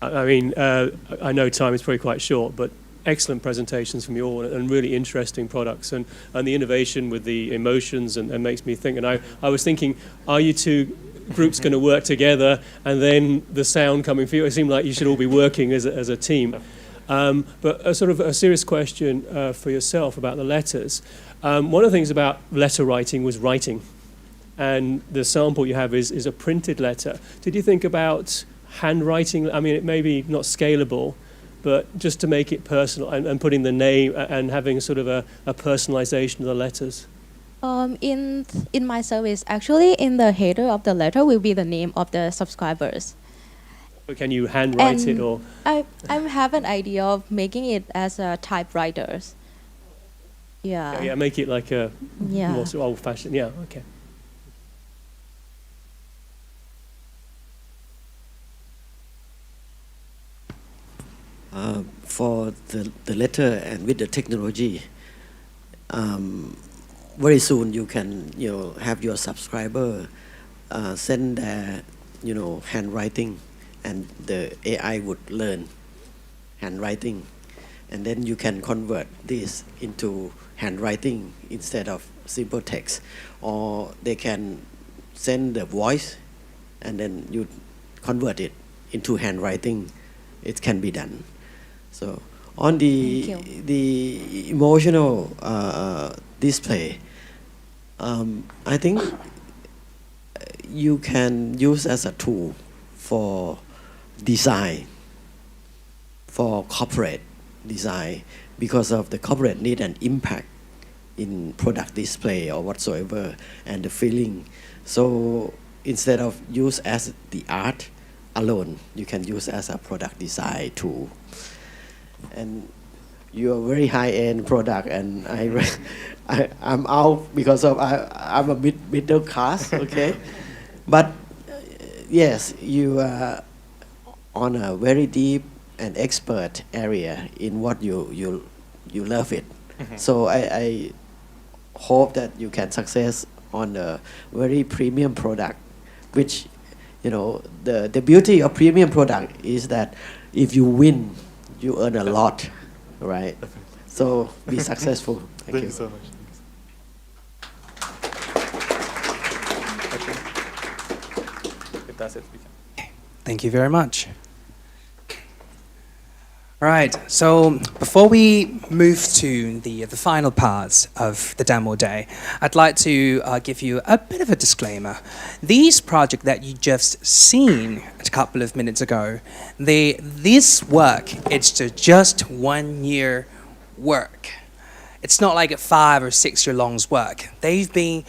Speaker 5: I mean, I know time is probably quite short, but excellent presentations from you all and really interesting products and the innovation with the emotions and makes me think. And I was thinking, are you two groups going to work together and then the sound coming for you? It seemed like you should all be working as a team. But a sort of a serious question for yourself about the letters. One of the things about letter writing was writing. And the sample you have is a printed letter. Did you think about handwriting? I mean, it may be not scalable, but just to make it personal and putting the name and having sort of a personalization of the letters.
Speaker 19: In my service, actually, in the header of the letter will be the name of the subscribers.
Speaker 5: But can you handwrite it or?
Speaker 19: I have an idea of making it as a typewriters. Yeah.
Speaker 5: Yeah, make it like a more sort of old-fashioned. Yeah, okay.
Speaker 6: for the letter and with the technology, very soon you can have your subscriber send their handwriting, and the AI would learn handwriting, and then you can convert this into handwriting instead of simple text, or they can send the voice and then you convert it into handwriting. It can be done. So on the emotional display, I think you can use as a tool for design, for corporate design, because of the corporate need an impact in product display or whatsoever, and the feeling. So instead of use as the art alone, you can use as a product design tool. And you're a very high-end product, and I'm out because of I'm a middle class, okay? But yes, you are on a very deep and expert area in what you love it. So I hope that you can success on a very premium product, which the beauty of premium product is that if you win, you earn a lot, right? So be successful. Thank you
Speaker 18: so much. If that's it, we can.
Speaker 1: Thank you very much. All right, so before we move to the final parts of the demo day, I'd like to give you a bit of a disclaimer. These projects that you just seen a couple of minutes ago, this work, it's just 1 year work. It's not like a 5 or 6 year long work. They've been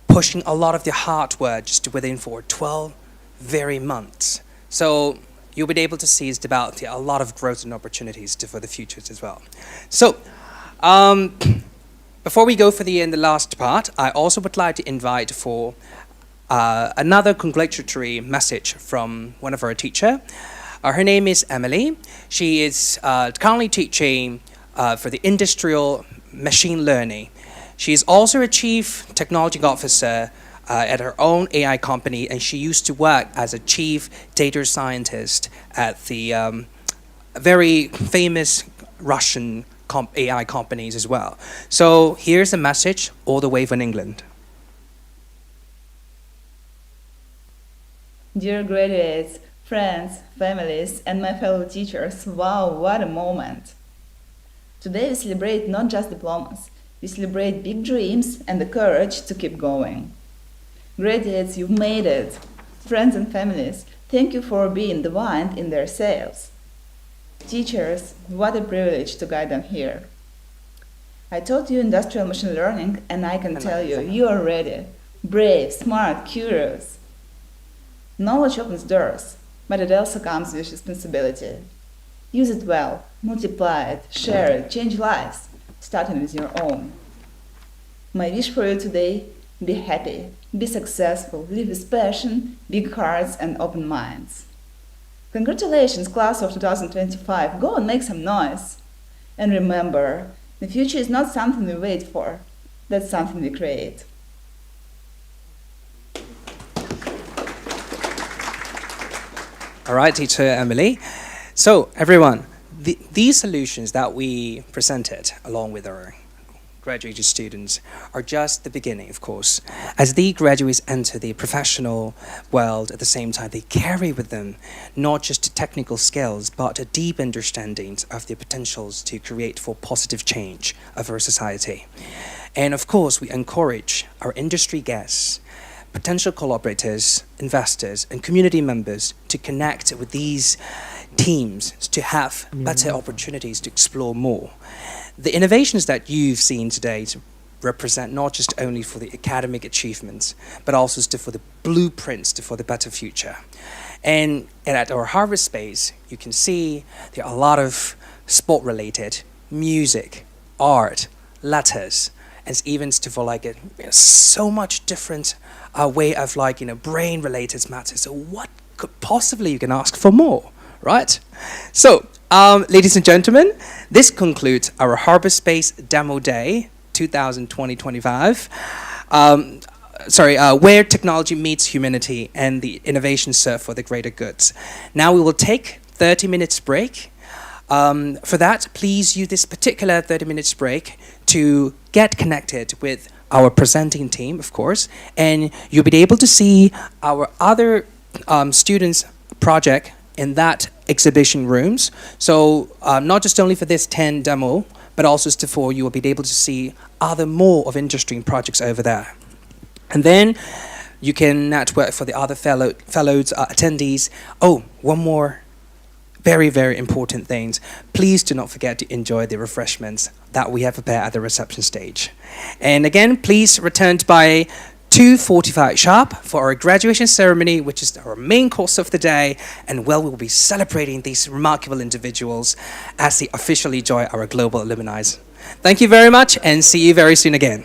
Speaker 1: pushing a lot of their hard work just within for 12 very months. So you'll be able to seize about a lot of growth and opportunities for the futures as well. So, before we go for the last part, I also would like to invite for another congratulatory message from one of our teacher. Her name is Emily. She is currently teaching for the industrial machine learning. She is also a chief technology officer at her own AI company, and she used to work as a chief data scientist at the very famous Russian AI companies as well. So here's a message all the way from England.
Speaker 20: Dear graduates, friends, families, and my fellow teachers, wow, what a moment! Today we celebrate not just diplomas, we celebrate big dreams and the courage to keep going. Graduates, you've made it. Friends and families, thank you for being the wind in their sails. Teachers, what a privilege to guide them here. I taught you industrial machine learning, and I can tell you, you are ready. Brave, smart, curious. Knowledge opens doors, but it also comes with responsibility. Use it well, multiply it, share it, change lives, starting with your own. My wish for you today, be happy, be successful, live with passion, big hearts and open minds. Congratulations, class of 2025. Go and make some noise. And remember, the future is not something we wait for. That's something we create.
Speaker 1: All right, teacher Emily. So everyone, these solutions that we presented along with our graduated students are just the beginning, of course. As the graduates enter the professional world, at the same time, they carry with them not just technical skills, but a deep understanding of the potentials to create for positive change of our society. And of course, we encourage our industry guests, potential collaborators, investors, and community members to connect with these teams to have better opportunities to explore more. The innovations that you've seen today represent not just only for the academic achievements, but also for the blueprints for the better future. And at our Harbour.Space, you can see there are a lot of sport-related, music, art, letters, and even for so much different way of brain-related matters. So what could possibly you can ask for more, right? So Ladies and gentlemen, this concludes our Harbour.Space Demo Day 2020-25. Where technology meets humanity and the innovation serve for the greater goods. Now we will take 30 minutes break. For that, please use this particular 30 minutes break to get connected with our presenting team, of course, and you'll be able to see our other students' project in that exhibition rooms. So not just only for this 10 demo, but also for you will be able to see other more of interesting projects over there. And then you can network for the other fellows, attendees. Oh, one more very, very important thing. Please do not forget to enjoy the refreshments that we have prepared at the reception stage. And again, please return by 2:45 sharp for our graduation ceremony, which is our main course of the day, and we will be celebrating these remarkable individuals as they officially join our global alumni. Thank you very much, and see you very soon again.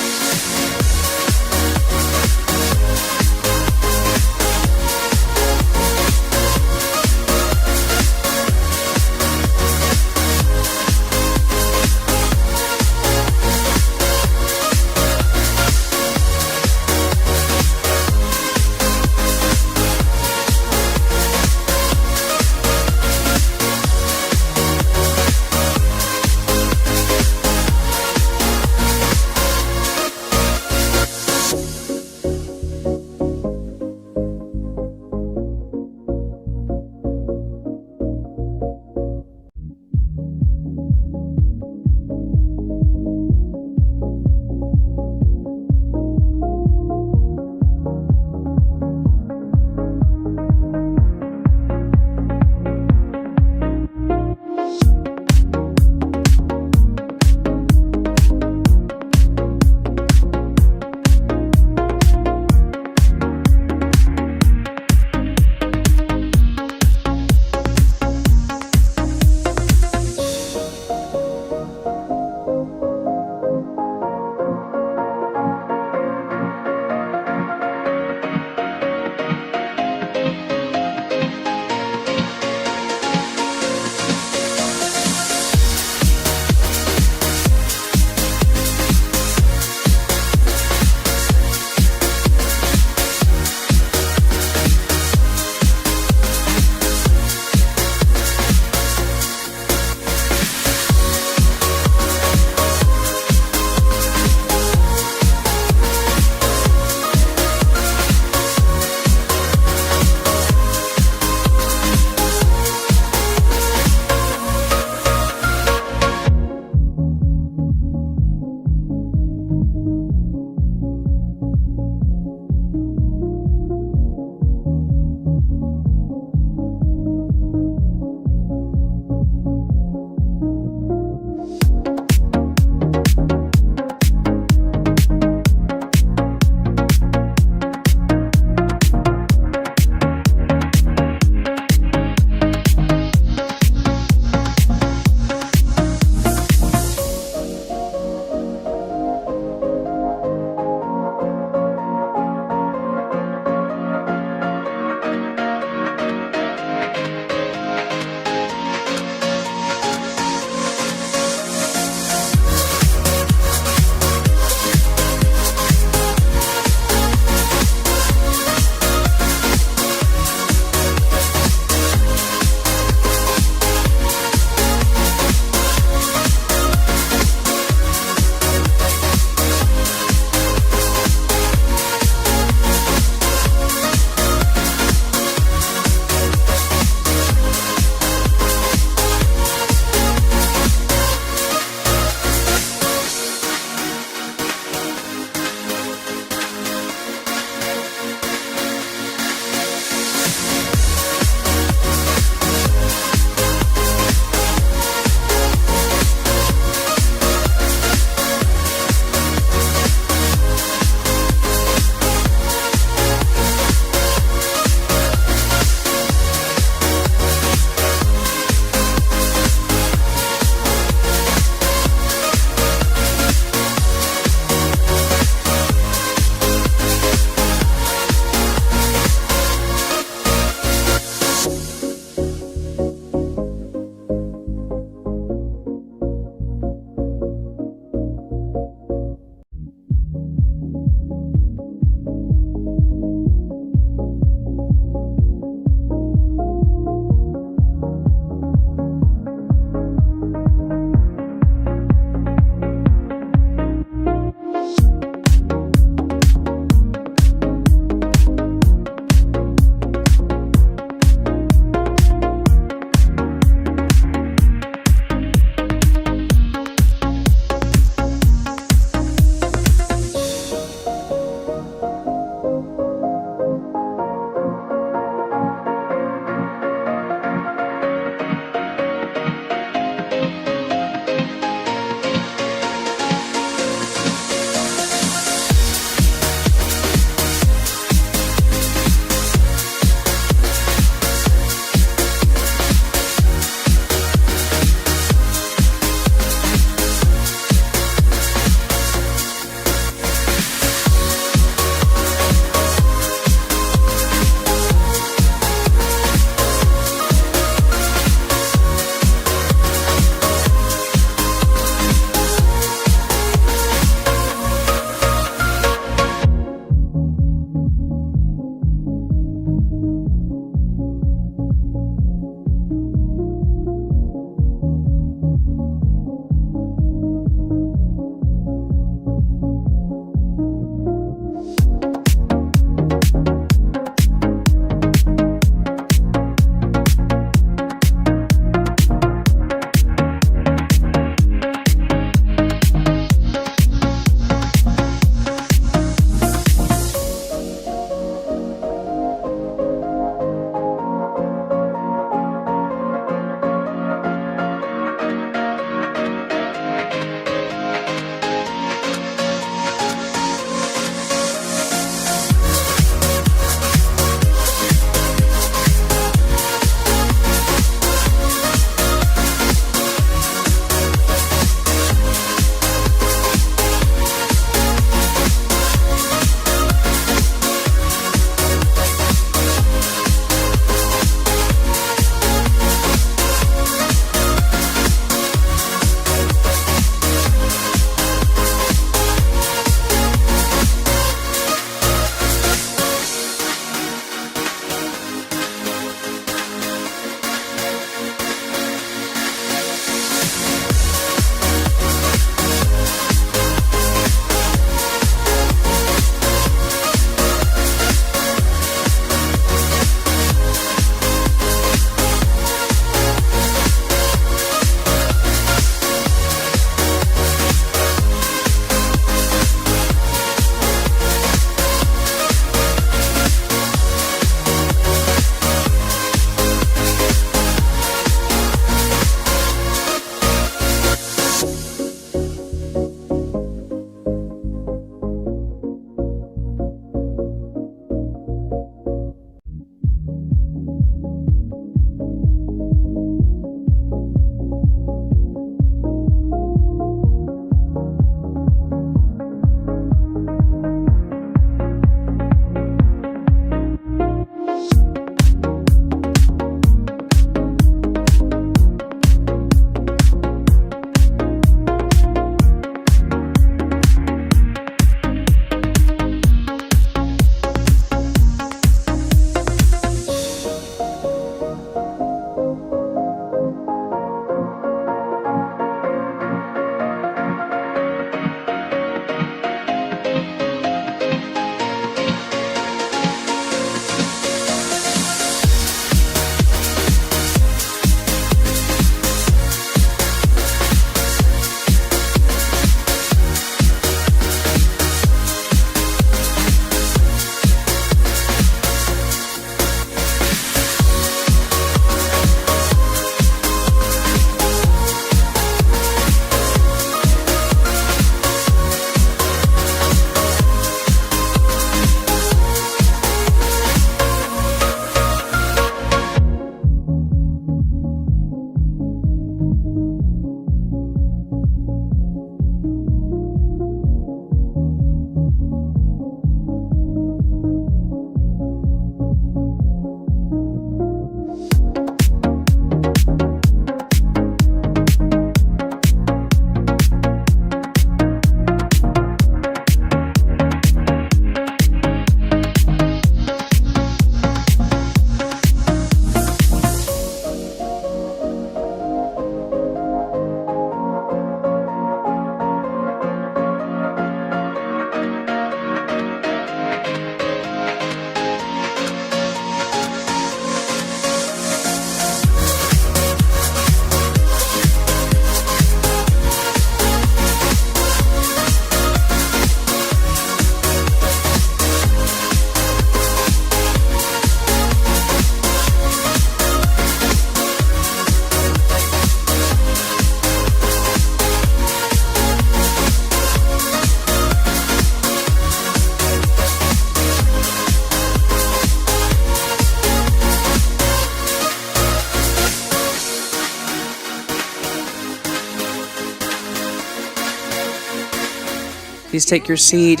Speaker 1: please take your seat.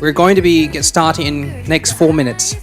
Speaker 1: We're going to get starting in next 4 minutes.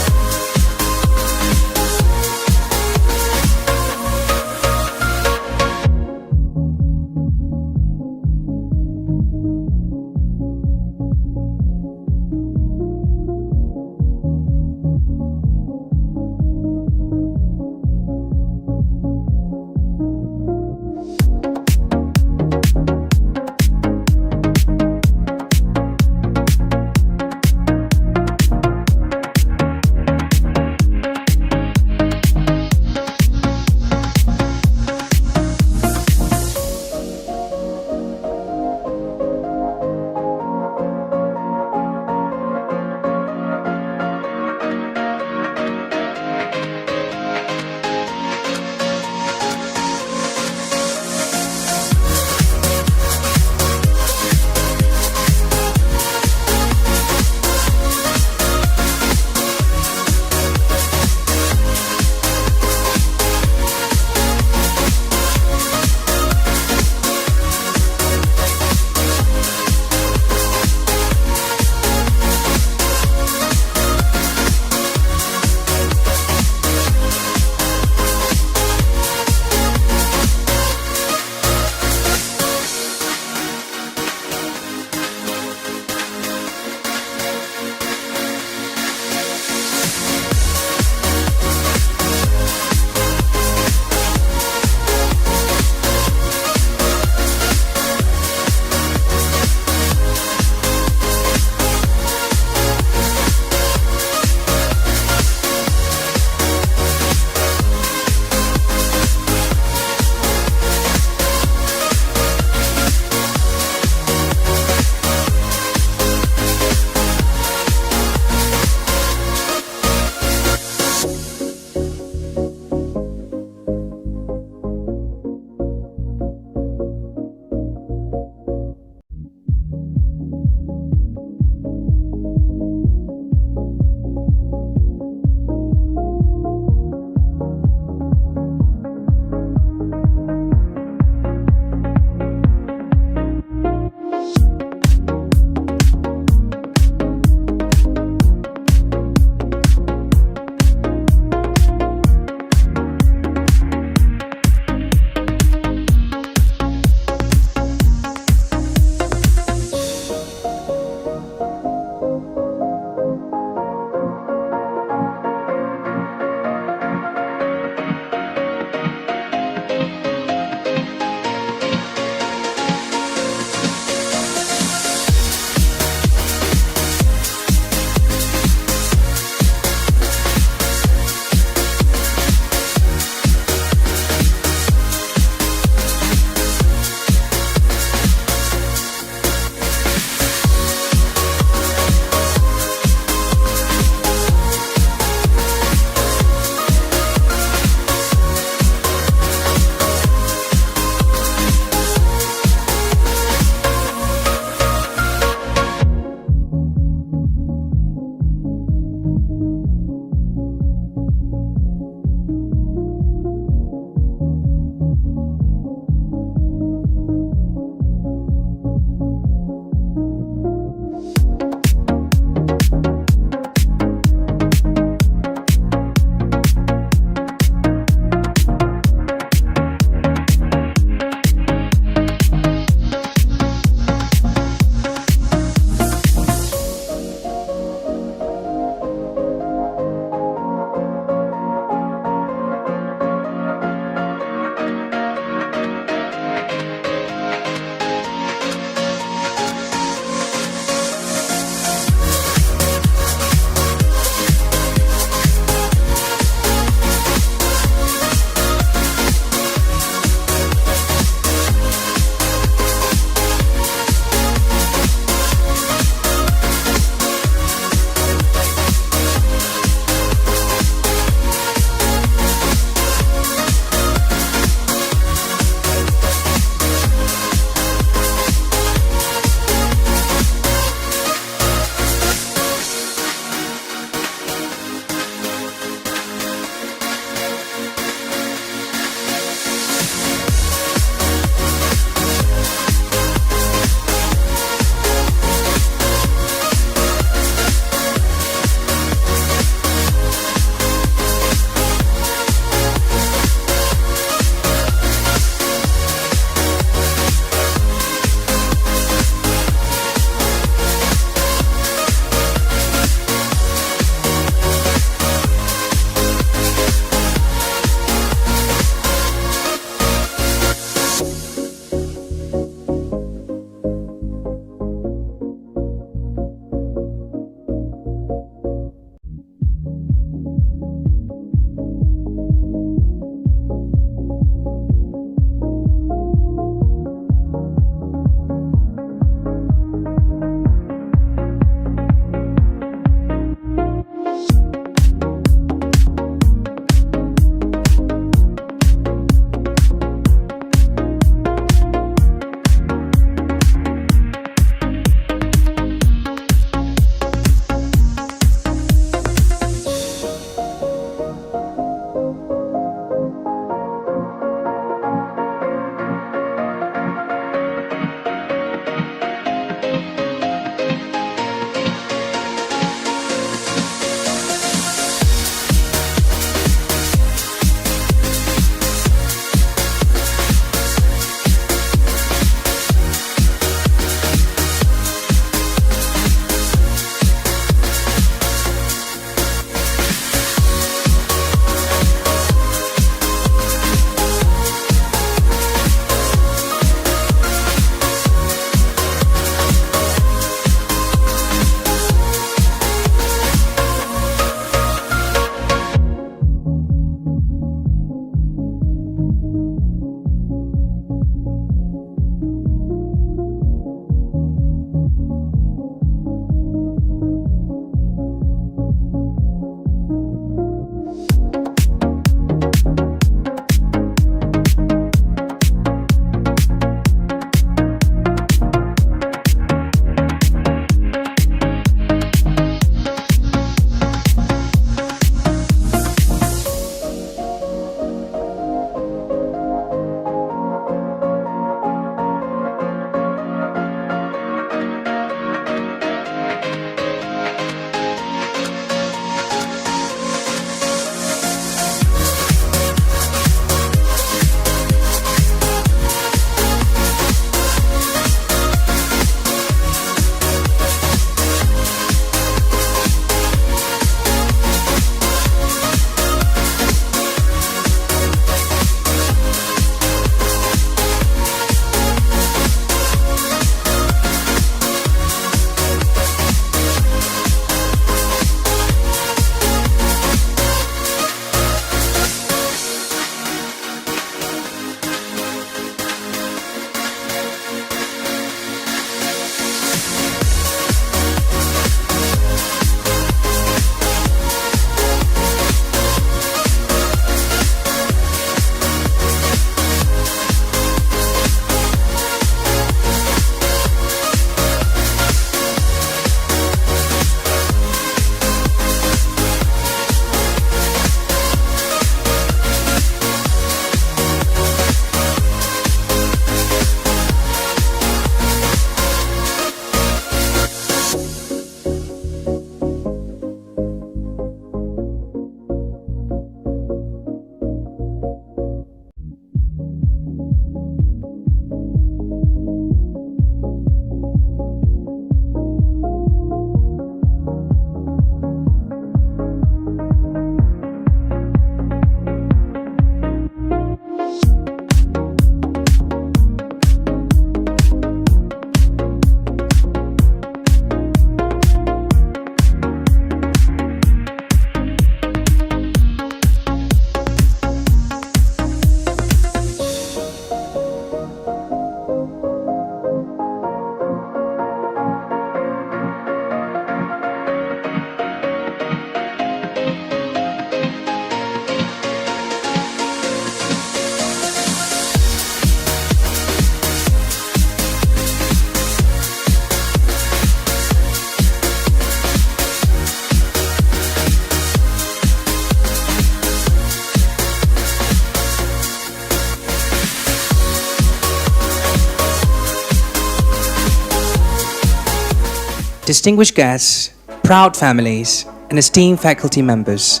Speaker 1: distinguished guests, proud families, and esteemed faculty members,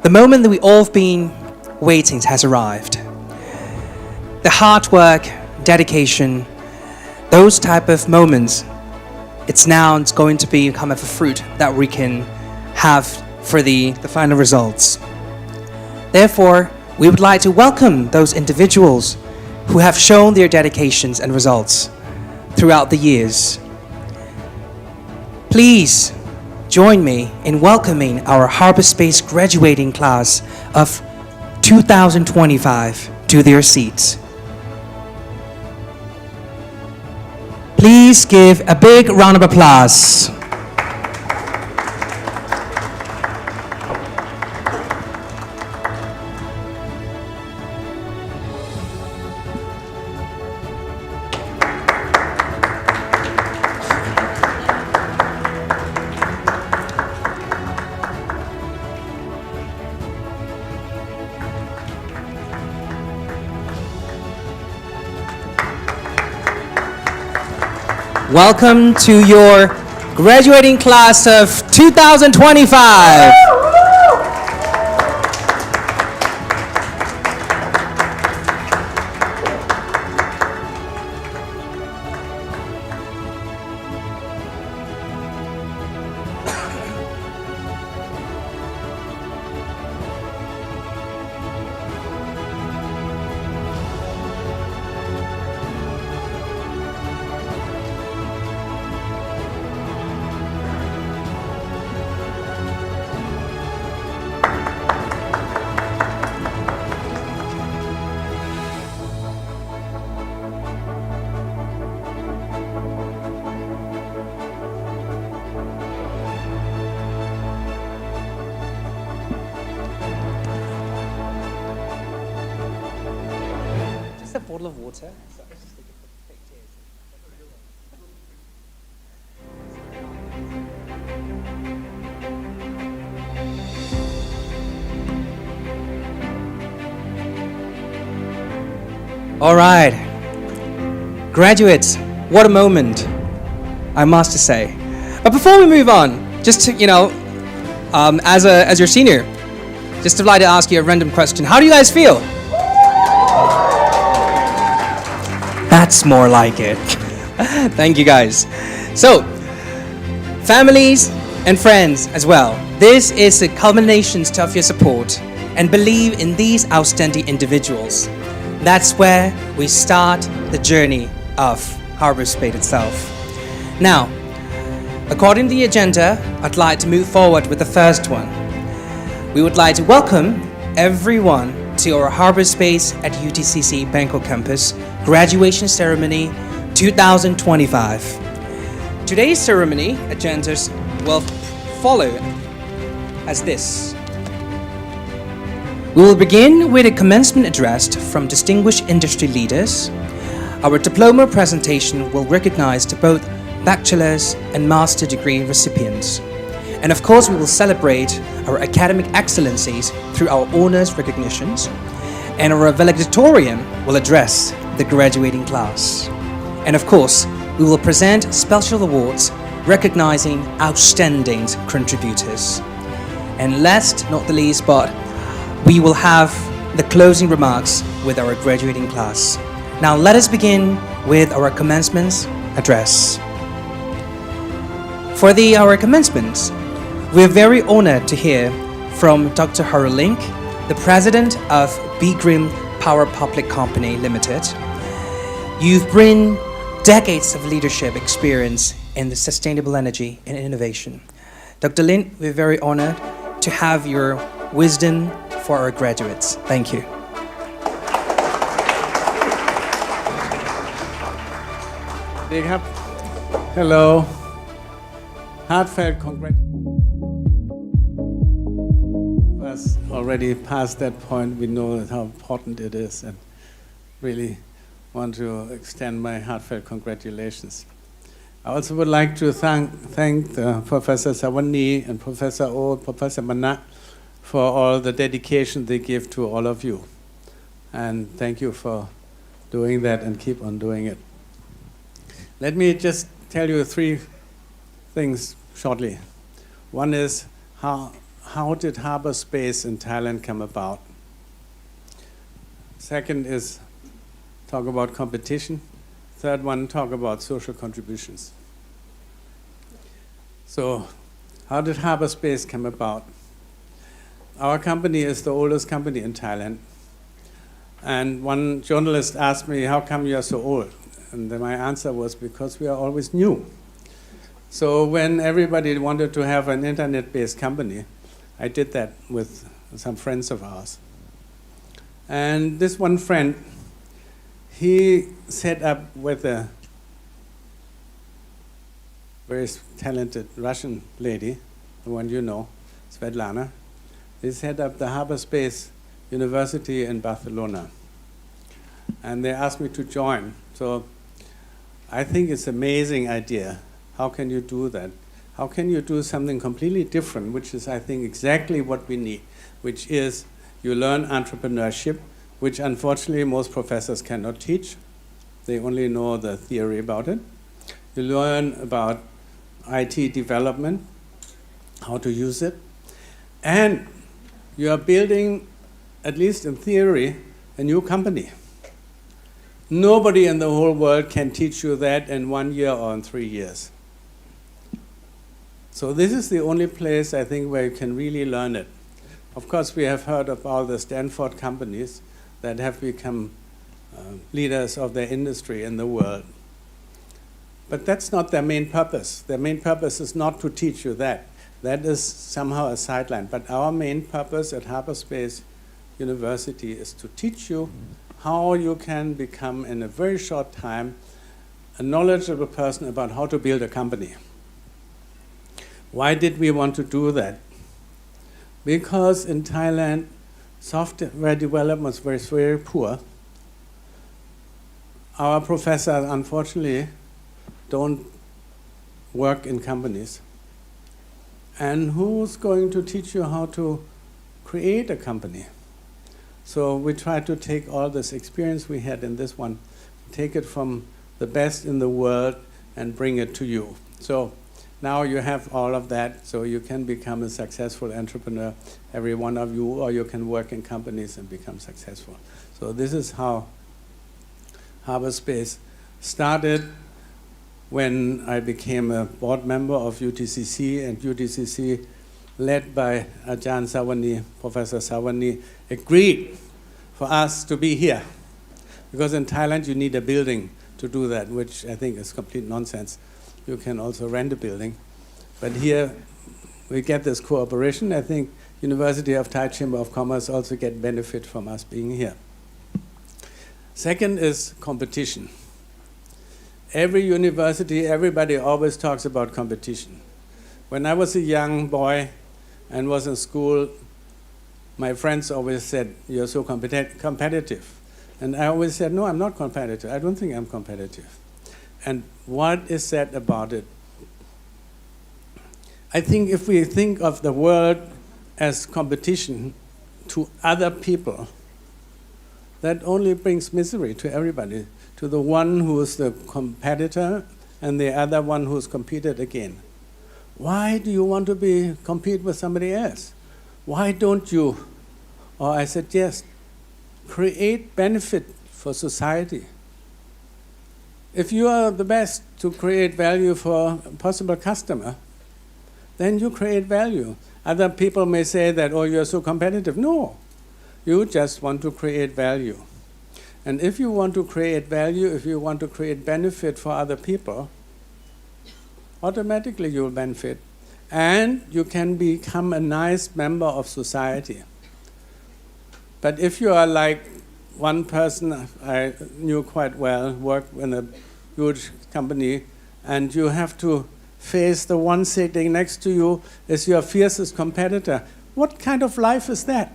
Speaker 1: the moment that we all have been waiting has arrived. The hard work, dedication, those type of moments, it's going to become a fruit that we can have for the final results. Therefore, we would like to welcome those individuals who have shown their dedications and results throughout the years. Please join me in welcoming our Harbour.Space graduating class of 2025 to their seats. Please give a big round of applause. Welcome to your graduating class of 2025. Just a bottle of water. All right, graduates, what a moment, I must say. But before we move on, just to, as your senior, just to like to ask you a random question. How do you guys feel? That's more like it. Thank you guys. So, families and friends as well. This is the culmination of your support and believe in these outstanding individuals. That's where we start the journey of Harbour.Space itself. Now, according to the agenda, I'd like to move forward with the first one. We would like to welcome everyone to our Harbour.Space at UTCC Bangkok campus graduation ceremony 2025. Today's ceremony agendas will follow as this. We will begin with a commencement address from distinguished industry leaders. Our diploma presentation will recognize both bachelor's and master degree recipients. And of course, we will celebrate our academic excellencies through our honors recognitions. And our valedictorian will address the graduating class. And of course, we will present special awards recognizing outstanding contributors. And last not the least, but we will have the closing remarks with our graduating class. Now let us begin with our commencement address. For our commencements, we are very honored to hear from Dr. Haru Link, the president of B-Grim Power Public Company Limited. You've bring decades of leadership experience in the sustainable energy and innovation. Dr. Lin, we're very honored to have your wisdom for our graduates. Thank you.
Speaker 21: Hello. Heartfelt congratulations. Us already past that point, we know how important it is, and really want to extend my heartfelt congratulations. I also would like to thank Professor Savani and Professor O, Professor Mana for all the dedication they give to all of you. And thank you for doing that and keep on doing it. Let me just tell you three things shortly. One is how did Harbour.Space in Thailand come about? Second is talk about competition. Third one, talk about social contributions. So, how did Harbour.Space come about? Our company is the oldest company in Thailand. And one journalist asked me, how come you are so old? And then my answer was, because we are always new. So when everybody wanted to have an internet-based company, I did that with some friends of ours. And this one friend, he set up with a very talented Russian lady, the one you know, Svetlana. They set up the Harbour.Space University in Barcelona. And they asked me to join. So I think it's an amazing idea. How can you do that? How can you do something completely different, which is, I think, exactly what we need, which is you learn entrepreneurship, which unfortunately most professors cannot teach. They only know the theory about it. You learn about IT development, how to use it. And you are building, at least in theory, a new company. Nobody in the whole world can teach you that in 1 year or in 3 years. So this is the only place, I think, where you can really learn it. Of course, we have heard of all the Stanford companies that have become leaders of their industry in the world. But that's not their main purpose. Their main purpose is not to teach you that. That is somehow a sideline. But our main purpose at Harbour.Space University is to teach you how you can become, in a very short time, a knowledgeable person about how to build a company. Why did we want to do that? Because in Thailand, software development was very poor. Our professors, unfortunately, don't work in companies. And who's going to teach you how to create a company? So we tried to take all this experience we had in this one, take it from the best in the world and bring it to you. So now you have all of that, so you can become a successful entrepreneur, every one of you, or you can work in companies and become successful. So this is how Harbour.Space started when I became a board member of UTCC, and UTCC, led by Ajahn Savani, Professor Savani, agreed for us to be here. Because in Thailand you need a building to do that, which I think is complete nonsense. You can also rent a building. But here we get this cooperation. I think University of Thai Chamber of Commerce also get benefit from us being here. Second is competition. Every university, everybody always talks about competition. When I was a young boy and was in school, my friends always said, "You're so competitive." And I always said, "No, I'm not competitive. I don't think I'm competitive." And what is said about it? I think if we think of the world as competition to other people, that only brings misery to everybody, to the one who is the competitor and the other one who's competed again. Why do you want to compete with somebody else? Why don't you, or I said yes, create benefit for society? If you are the best to create value for a possible customer, then you create value. Other people may say that, "Oh, you're so competitive." No, you just want to create value. And if you want to create value, if you want to create benefit for other people, automatically you will benefit. And you can become a nice member of society. But if you are like one person I knew quite well, worked in a huge company, and you have to face the one sitting next to you as your fiercest competitor, what kind of life is that?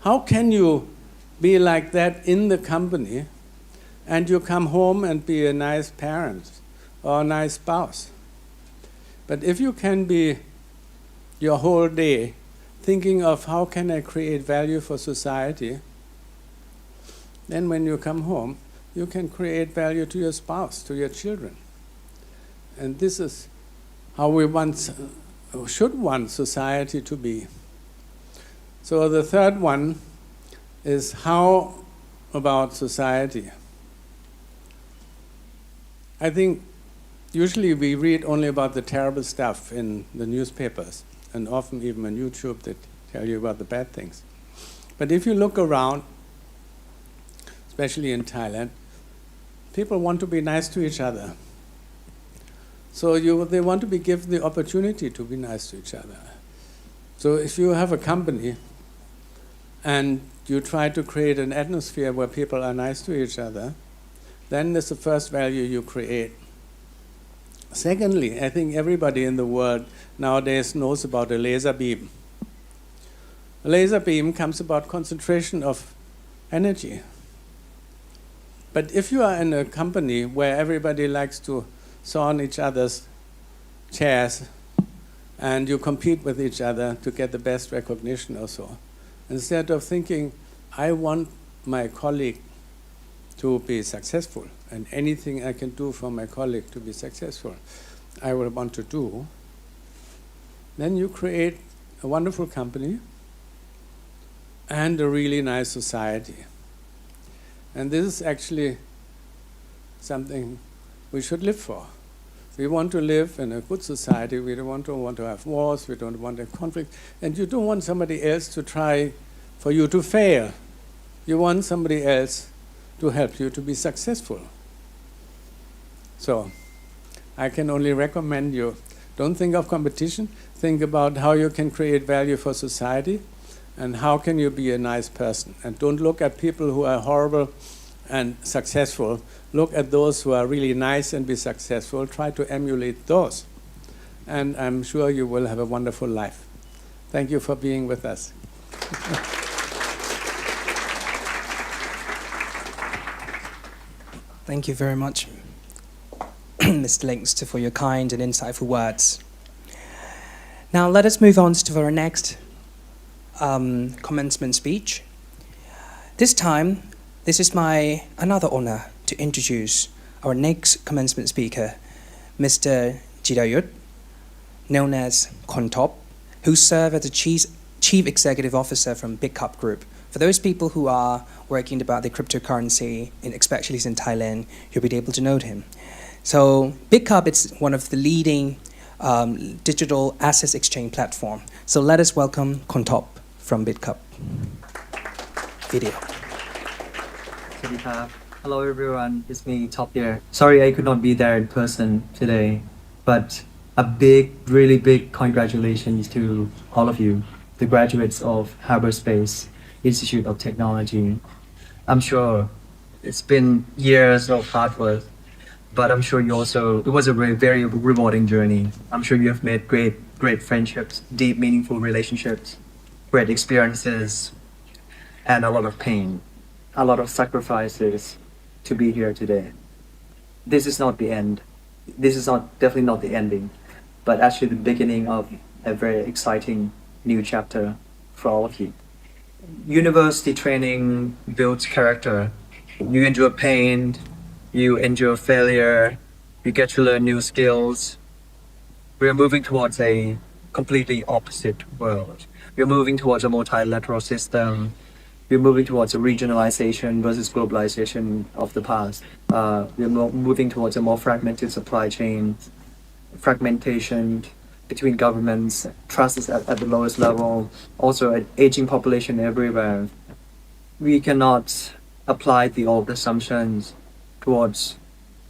Speaker 21: How can you be like that in the company and you come home and be a nice parent or a nice spouse? But if you can be your whole day thinking of how can I create value for society, then when you come home, you can create value to your spouse, to your children. And this is how we should want society to be. So the third one is how about society? I think usually we read only about the terrible stuff in the newspapers, and often even on YouTube they tell you about the bad things. But if you look around, especially in Thailand, people want to be nice to each other. So they want to be given the opportunity to be nice to each other. So if you have a company and you try to create an atmosphere where people are nice to each other, then that's the first value you create. Secondly, I think everybody in the world nowadays knows about a laser beam. A laser beam comes about concentration of energy. But if you are in a company where everybody likes to saw on each other's chairs and you compete with each other to get the best recognition or so, instead of thinking, I want my colleague to be successful and anything I can do for my colleague to be successful, I will want to do, then you create a wonderful company and a really nice society. And this is actually something we should live for. We want to live in a good society. We don't want to have wars. We don't want a conflict. And you don't want somebody else to try for you to fail. You want somebody else to help you to be successful. So I can only recommend you, don't think of competition. Think about how you can create value for society and how can you be a nice person. And don't look at people who are horrible and successful. Look at those who are really nice and be successful. Try to emulate those. And I'm sure you will have a wonderful life. Thank you for being with us.
Speaker 1: Thank you very much, Mr. Linkster, for your kind and insightful words. Now let us move on to our next commencement speech. This time, this is my another honor to introduce our next commencement speaker, Mr. Jirayut, known as Kontop, who served as the Chief Executive Officer from Big Cup Group. For those people who are working about the cryptocurrency, especially in Thailand, you'll be able to know him. So Big Cup is one of the leading digital assets exchange platform. So let us welcome Kontop from Big Cup. Video.
Speaker 3: Hello everyone, it's me, Top here. Sorry I could not be there in person today, but a really big congratulations to all of you, the graduates of Harbour.Space Institute of Technology. I'm sure it's been years of hard work, but I'm sure it was a very rewarding journey. I'm sure you have made great friendships, deep, meaningful relationships, great experiences, and a lot of pain, a lot of sacrifices to be here today. This is not the end. This is definitely not the ending, but actually the beginning of a very exciting new chapter for all of you. University training builds character. You endure pain, you endure failure, you get to learn new skills. We're moving towards a completely opposite world. We're moving towards a multilateral system. We're moving towards a regionalization versus globalization of the past. We're moving towards a more fragmented supply chain, fragmentation between governments, trust is at the lowest level, also an aging population everywhere. We cannot apply the old assumptions towards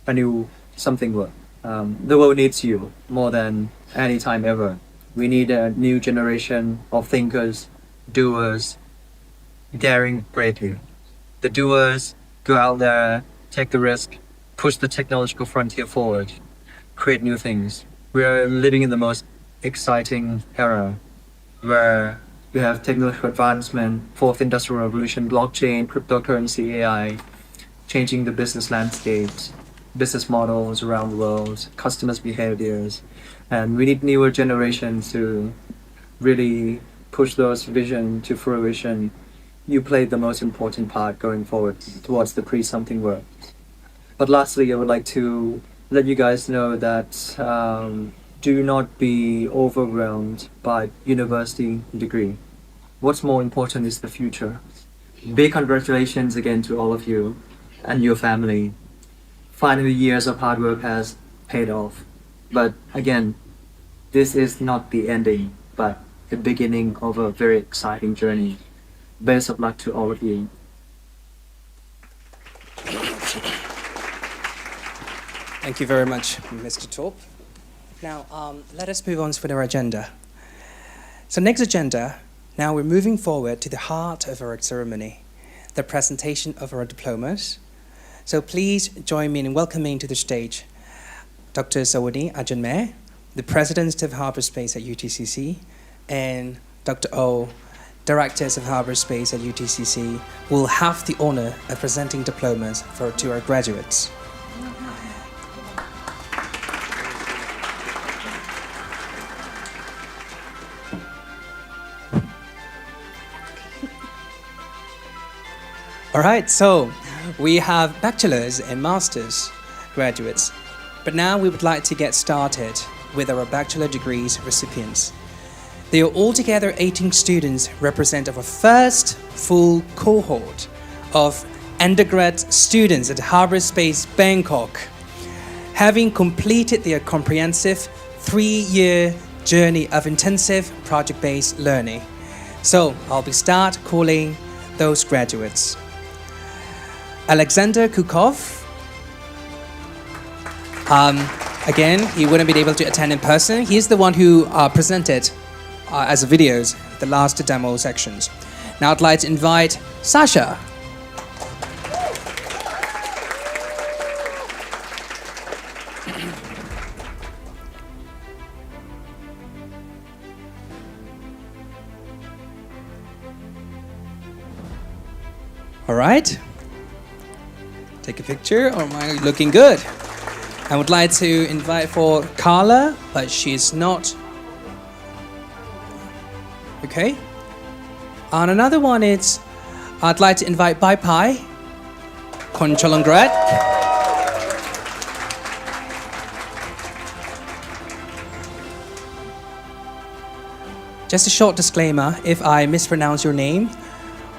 Speaker 3: a new something world. The world needs you more than any time ever. We need a new generation of thinkers, doers, daring greatly. The doers go out there, take the risk, push the technological frontier forward, create new things. We are living in the most exciting era where we have technological advancement, fourth industrial revolution, blockchain, cryptocurrency, AI, changing the business landscapes, business models around the world, customers' behaviors. And we need newer generations to really push those visions to fruition. You played the most important part going forward towards the pre-something world. But lastly, I would like to let you guys know that do not be overwhelmed by university degree. What's more important is the future. Big congratulations again to all of you and your family. Finally, years of hard work has paid off. But again, this is not the ending, but the beginning of a very exciting journey. Best of luck to all of you.
Speaker 1: Thank you very much, Mr. Torp. Now, let us move on with our agenda. So next agenda, now we're moving forward to the heart of our ceremony, the presentation of our diplomas. So please join me in welcoming to the stage Dr. Sawani Ajanmeh, the President of Harbour.Space at UTCC, and Dr. O, Directors of Harbour.Space at UTCC, will have the honor of presenting diplomas to our graduates. All right, so we have bachelor's and master's graduates, but now we would like to get started with our bachelor degrees recipients. They are altogether 18 students represent our first full cohort of undergrad students at Harbour.Space Bangkok, having completed their comprehensive 3-year journey of intensive project-based learning. So I'll start calling those graduates. Alexander Kukov. Again, he wouldn't be able to attend in person. He's the one who presented as videos the last demo sections. Now I'd like to invite Sasha. All right. Take a picture. Oh my, looking good. I would like to invite for Carla, but she's not. Okay. And another one is, I'd like to invite Bai Pai, Konchalongrat. Just a short disclaimer, if I mispronounce your name,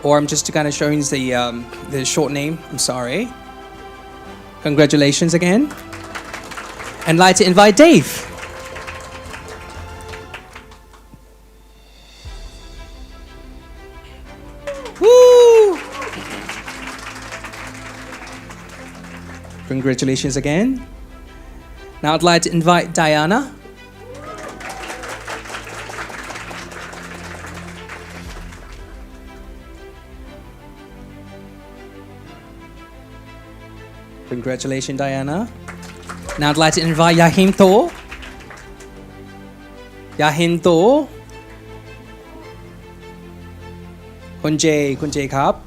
Speaker 1: or I'm just kind of showing the short name, I'm sorry. Congratulations again. And I'd like to invite Dave. Woo! Congratulations again. Now I'd like to invite Diana. Congratulations, Diana. Now I'd like to invite Yahin Tho. Yahin Tho. Kunjay Kap.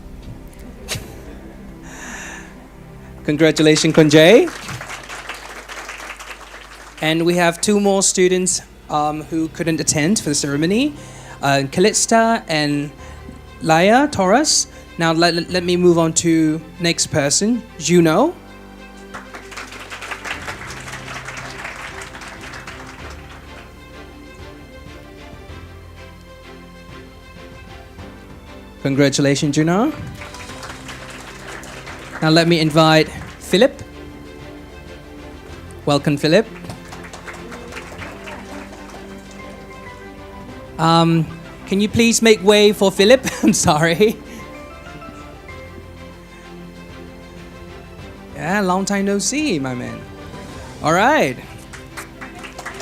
Speaker 1: Congratulations, Kunjay. And we have 2 more students who couldn't attend for the ceremony. Calista and Laya Torres. Now let me move on to next person, Juno. Congratulations, Juno. Now let me invite Philip. Welcome, Philip. Can you please make way for Philip? I'm sorry. Yeah, long time no see, my man. All right.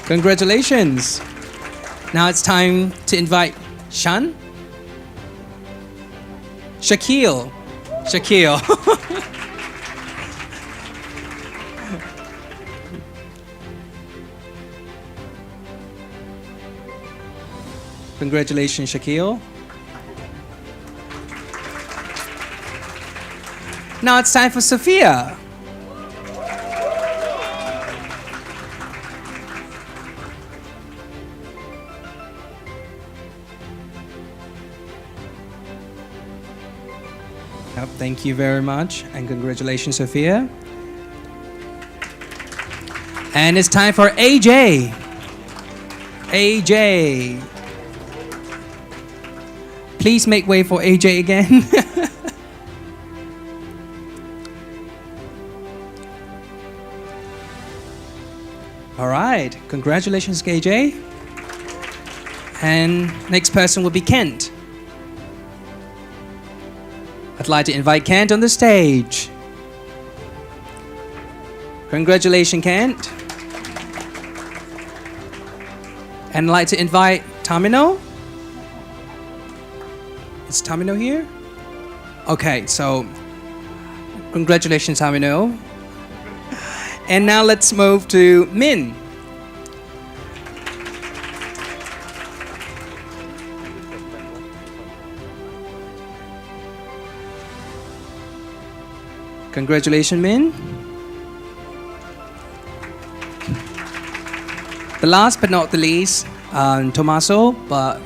Speaker 1: Congratulations. Now it's time to invite Shan. Shaquille. Congratulations, Shaquille. Now it's time for Sophia. Thank you very much, and congratulations, Sophia. And it's time for AJ. AJ. Please make way for AJ again. All right, congratulations, AJ. And next person will be Kent. I'd like to invite Kent on the stage. Congratulations, Kent. And I'd like to invite Tamino. Is Tamino here? Okay, so congratulations, Tamino. And now let's move to Min. Congratulations, Min. The last but not the least, Tommaso, but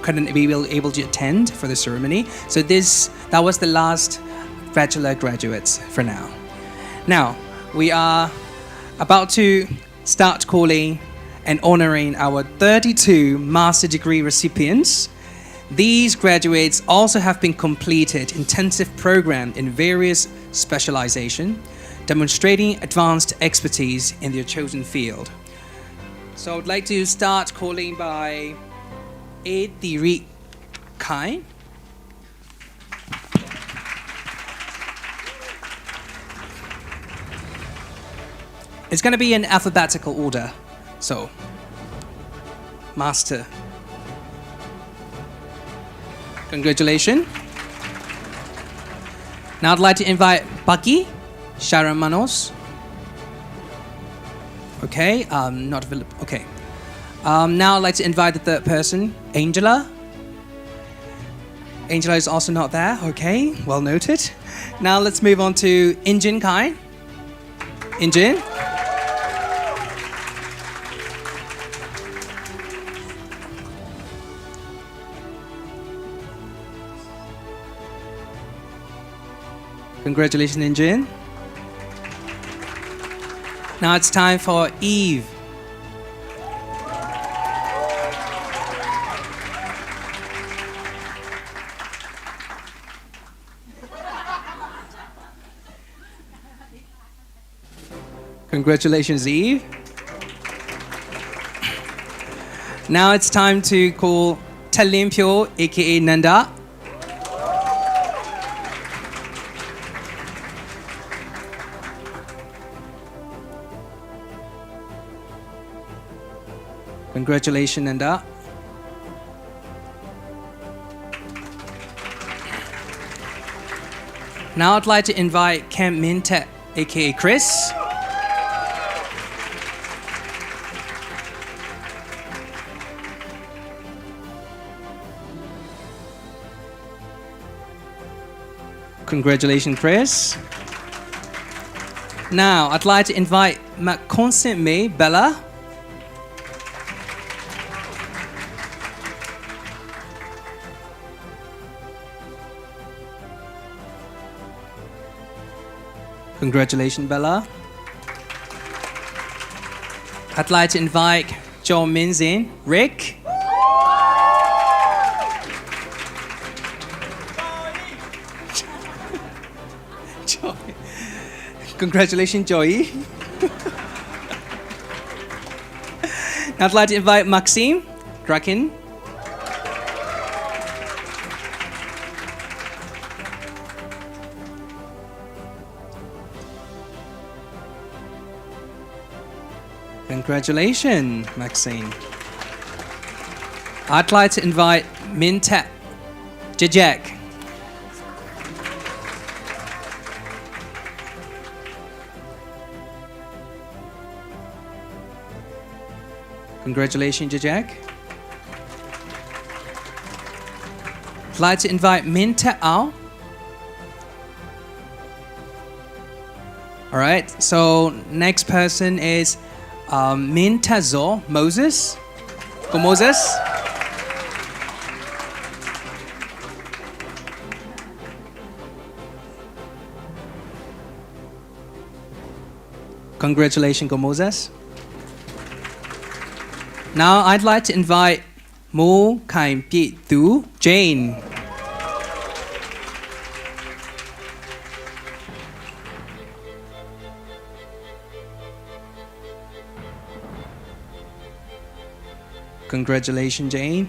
Speaker 1: couldn't be able to attend for the ceremony. So that was the last bachelor graduates for now. Now, we are about to start calling and honoring our 32 master degree recipients. These graduates also have been completed intensive program in various specialization, demonstrating advanced expertise in their chosen field. So I'd like to start calling by Ediri Kai. It's going to be in alphabetical order. So, Master. Congratulations. Now I'd like to invite Bucky, Sharon Manos. Okay, not available. Okay. Now I'd like to invite the third person, Angela. Angela is also not there. Okay, well noted. Now let's move on to Injin Kai. Injin. Congratulations, Injin. Now it's time for Eve. Congratulations, Eve. Now it's time to call Talimpyo, aka Nanda. Congratulations, Nanda. Now I'd like to invite Camp Mintet, aka Chris. Congratulations, Chris. Now I'd like to invite Commencement Bella. Congratulations, Bella. I'd like to invite John Minzin, Rick. Joy. Congratulations, Joy. I'd like to invite Maxime, Kraken. Congratulations, Maxine. I'd like to invite Mintet Jajek. Congratulations, Jajek. I'd like to invite Mintet Ao. All right, so next person is Mintazo Moses. Go Moses. Congratulations, Go Moses. Now I'd like to invite Mo Kaim Pi Tu Jane. Congratulations, Jane.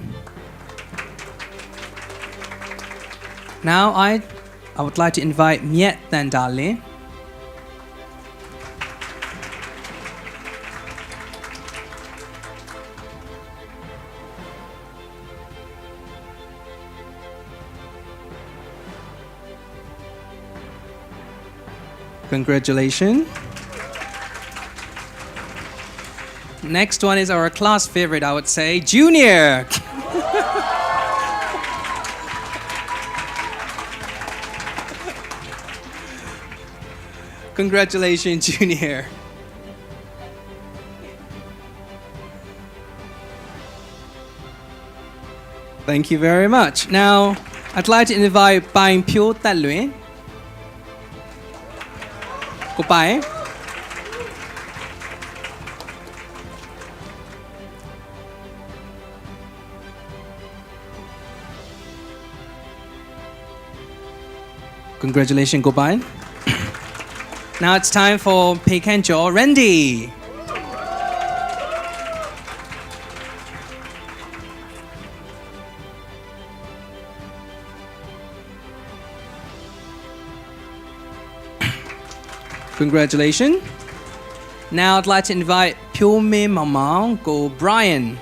Speaker 1: Now I would like to invite Miet Tandale. Congratulations. Next one is our class favorite, I would say, Junior. Congratulations, Junior. Thank you very much. Now, I'd like to invite Bain Pyo Taluen. Cô Pai. Congratulations, Go Pai. Now it's time for Pekan Jo Randy. Congratulations. Now I'd like to invite Pyo Me Mama Go Brian.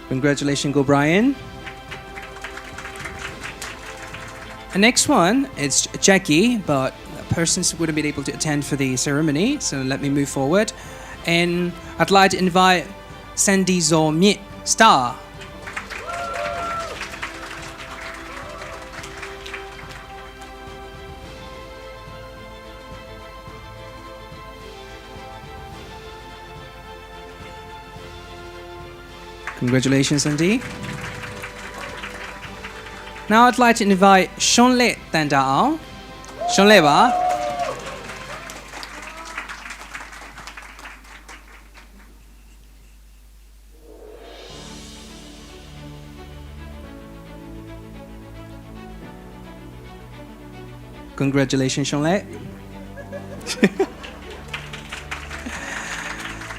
Speaker 1: Congratulations, Go Brian. The next one is Jackie, but persons wouldn't be able to attend for the ceremony, so let me move forward. And I'd like to invite Sandy Zo Miet Star. Congratulations, Sandy. Now I'd like to invite Shonle Tandao. Shonle ba. Congratulations, Shonle.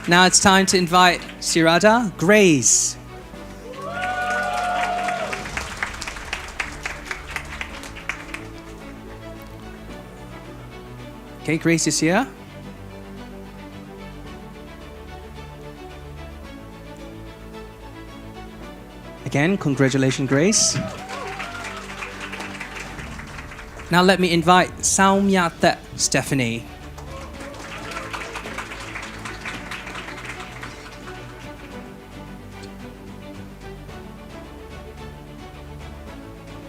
Speaker 1: Now it's time to invite Sirada Grace. Okay, Grace is here. Again, congratulations, Grace. Now let me invite Saumyata Stephanie.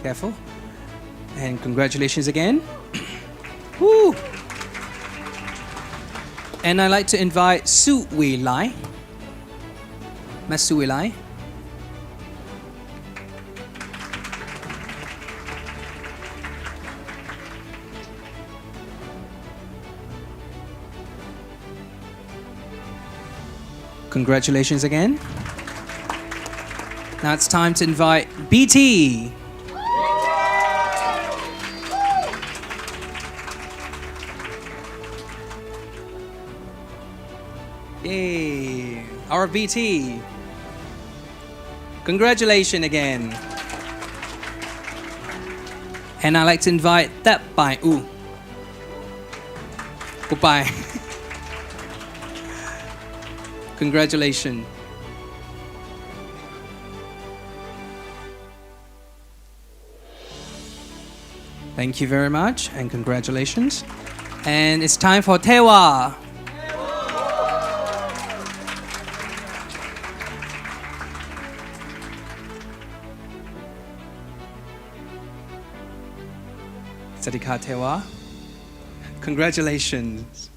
Speaker 1: Careful. And congratulations again. Woo! And I'd like to invite Su Wei Lai. Miss Su Wei Lai. Congratulations again. Now it's time to invite BT. Yay, our BT. Congratulations again. And I'd like to invite That Bai U. Goodbye. Congratulations. Thank you very much and congratulations. And it's time for Tewa. Sadika Tewa. Congratulations.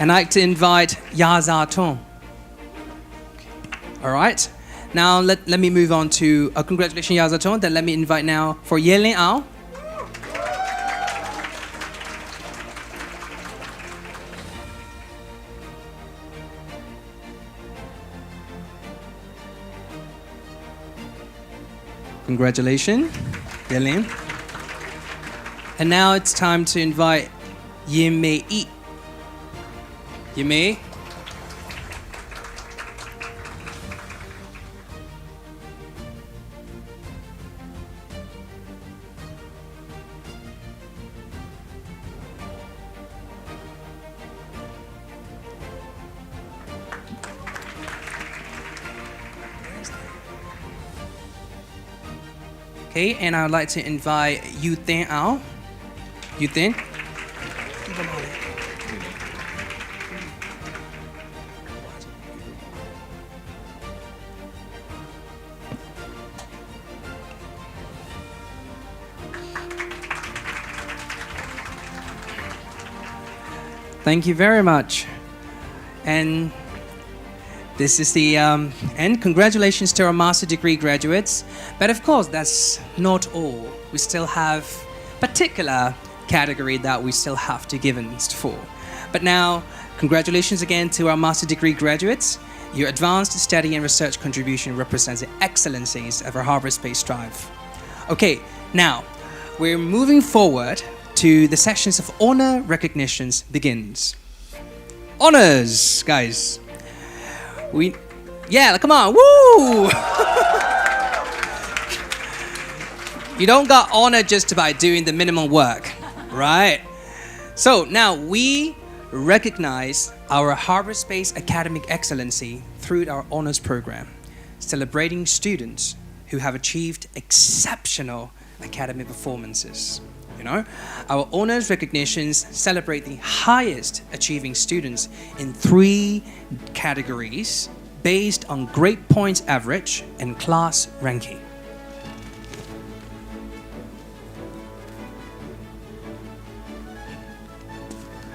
Speaker 1: And I'd like to invite Yaza Tong. All right. Now let me move on to congratulations Yazaton. Then let me invite now for Yelin Ao. Congratulations, Yelin. And now it's time to invite Yimei Yi. Yimei. Okay, and I would like to invite Yu Tin Ao. Yu Tin. Thank you very much. And this is the end. Congratulations to our master degree graduates. But of course, that's not all. We still have particular category that we still have to give in for. But now, congratulations again to our master degree graduates. Your advanced study and research contribution represents the excellencies of our Harbour.Space Drive. Okay, now we're moving forward to the sessions of honor recognitions begins. Honors, guys. Come on, woo! You don't got honor just by doing the minimum work, right? So now we recognize our Harbour.Space academic excellency through our honors program, celebrating students who have achieved exceptional academic performances. Our honors recognitions celebrate the highest achieving students in 3 categories based on grade points average and class ranking.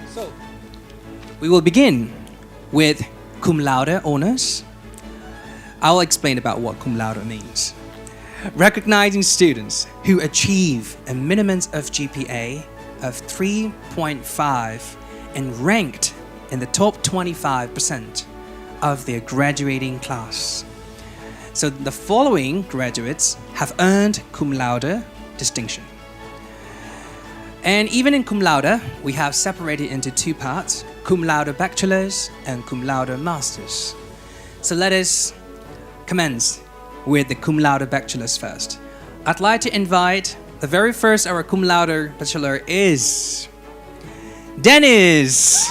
Speaker 1: So, we will begin with cum laude honors. I'll explain about what cum laude means. Recognizing students who achieve a minimum of GPA of 3.5 and ranked in the top 25% of their graduating class. So the following graduates have earned cum laude distinction. And even in cum laude, we have separated into 2 parts, cum laude bachelors and cum laude masters. So let us commence with the cum laude bachelors first. I'd like to invite the very first our cum laude bachelor is Dennis.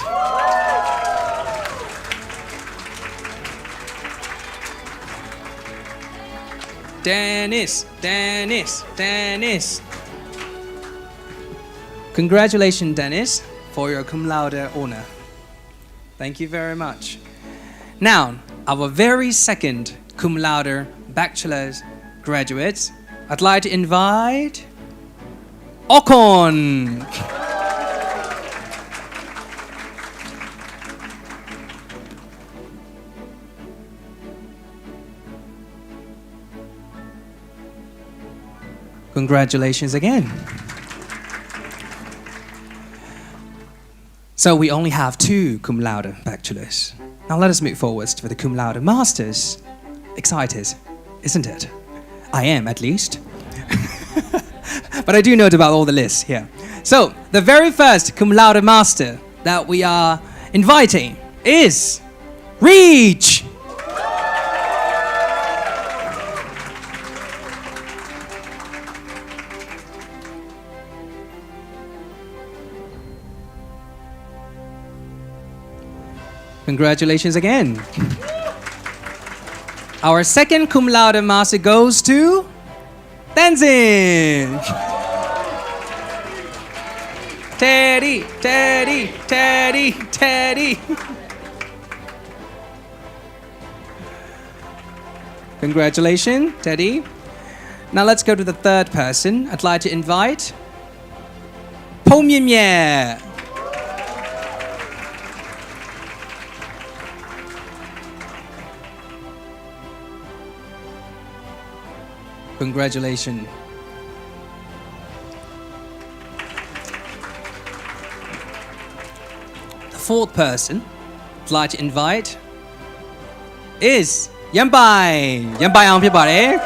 Speaker 1: Dennis. Congratulations, Dennis, for your cum laude honor. Thank you very much. Now, our very second cum laude bachelor's graduates, I'd like to invite Okon. Congratulations again. So we only have 2 cum laude bachelors. Now let us move forwards to the cum laude masters. Excited, isn't it? I am, at least. But I do know about all the lists here. So, the very first cum laude master that we are inviting is Reach. Congratulations again. Our second cum laude master goes to Tenzin. Teddy. Congratulations, Teddy. Now let's go to the third person. I'd like to invite Po Mian Mie. Congratulations. The fourth person I'd like to invite is Yambai. Yambai, everybody.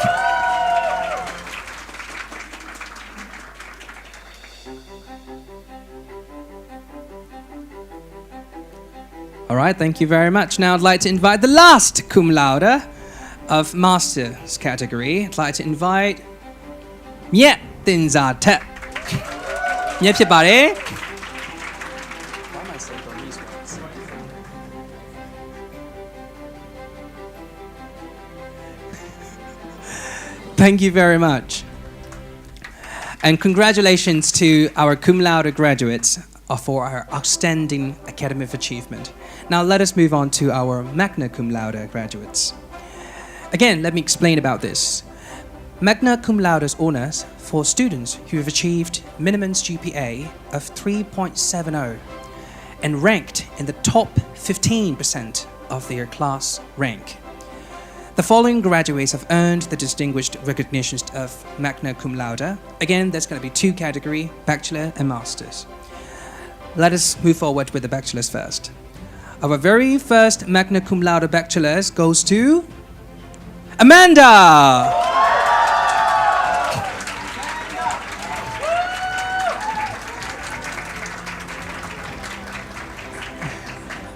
Speaker 1: All right, thank you very much. Now I'd like to invite the last cum laude of Master's category. I'd like to invite Miet Tin Za Tet. Miet ဖြစ်ပါတယ် Thank you very much. And congratulations to our cum laude graduates for our outstanding academic achievement. Now let us move on to our magna cum laude graduates. Again, let me explain about this. Magna cum laude honors for students who have achieved minimum GPA of 3.70 and ranked in the top 15% of their class rank. The following graduates have earned the distinguished recognitions of magna cum laude. Again, there's going to be two categories, bachelor and masters. Let us move forward with the bachelors first. Our very first magna cum laude bachelors goes to Amanda.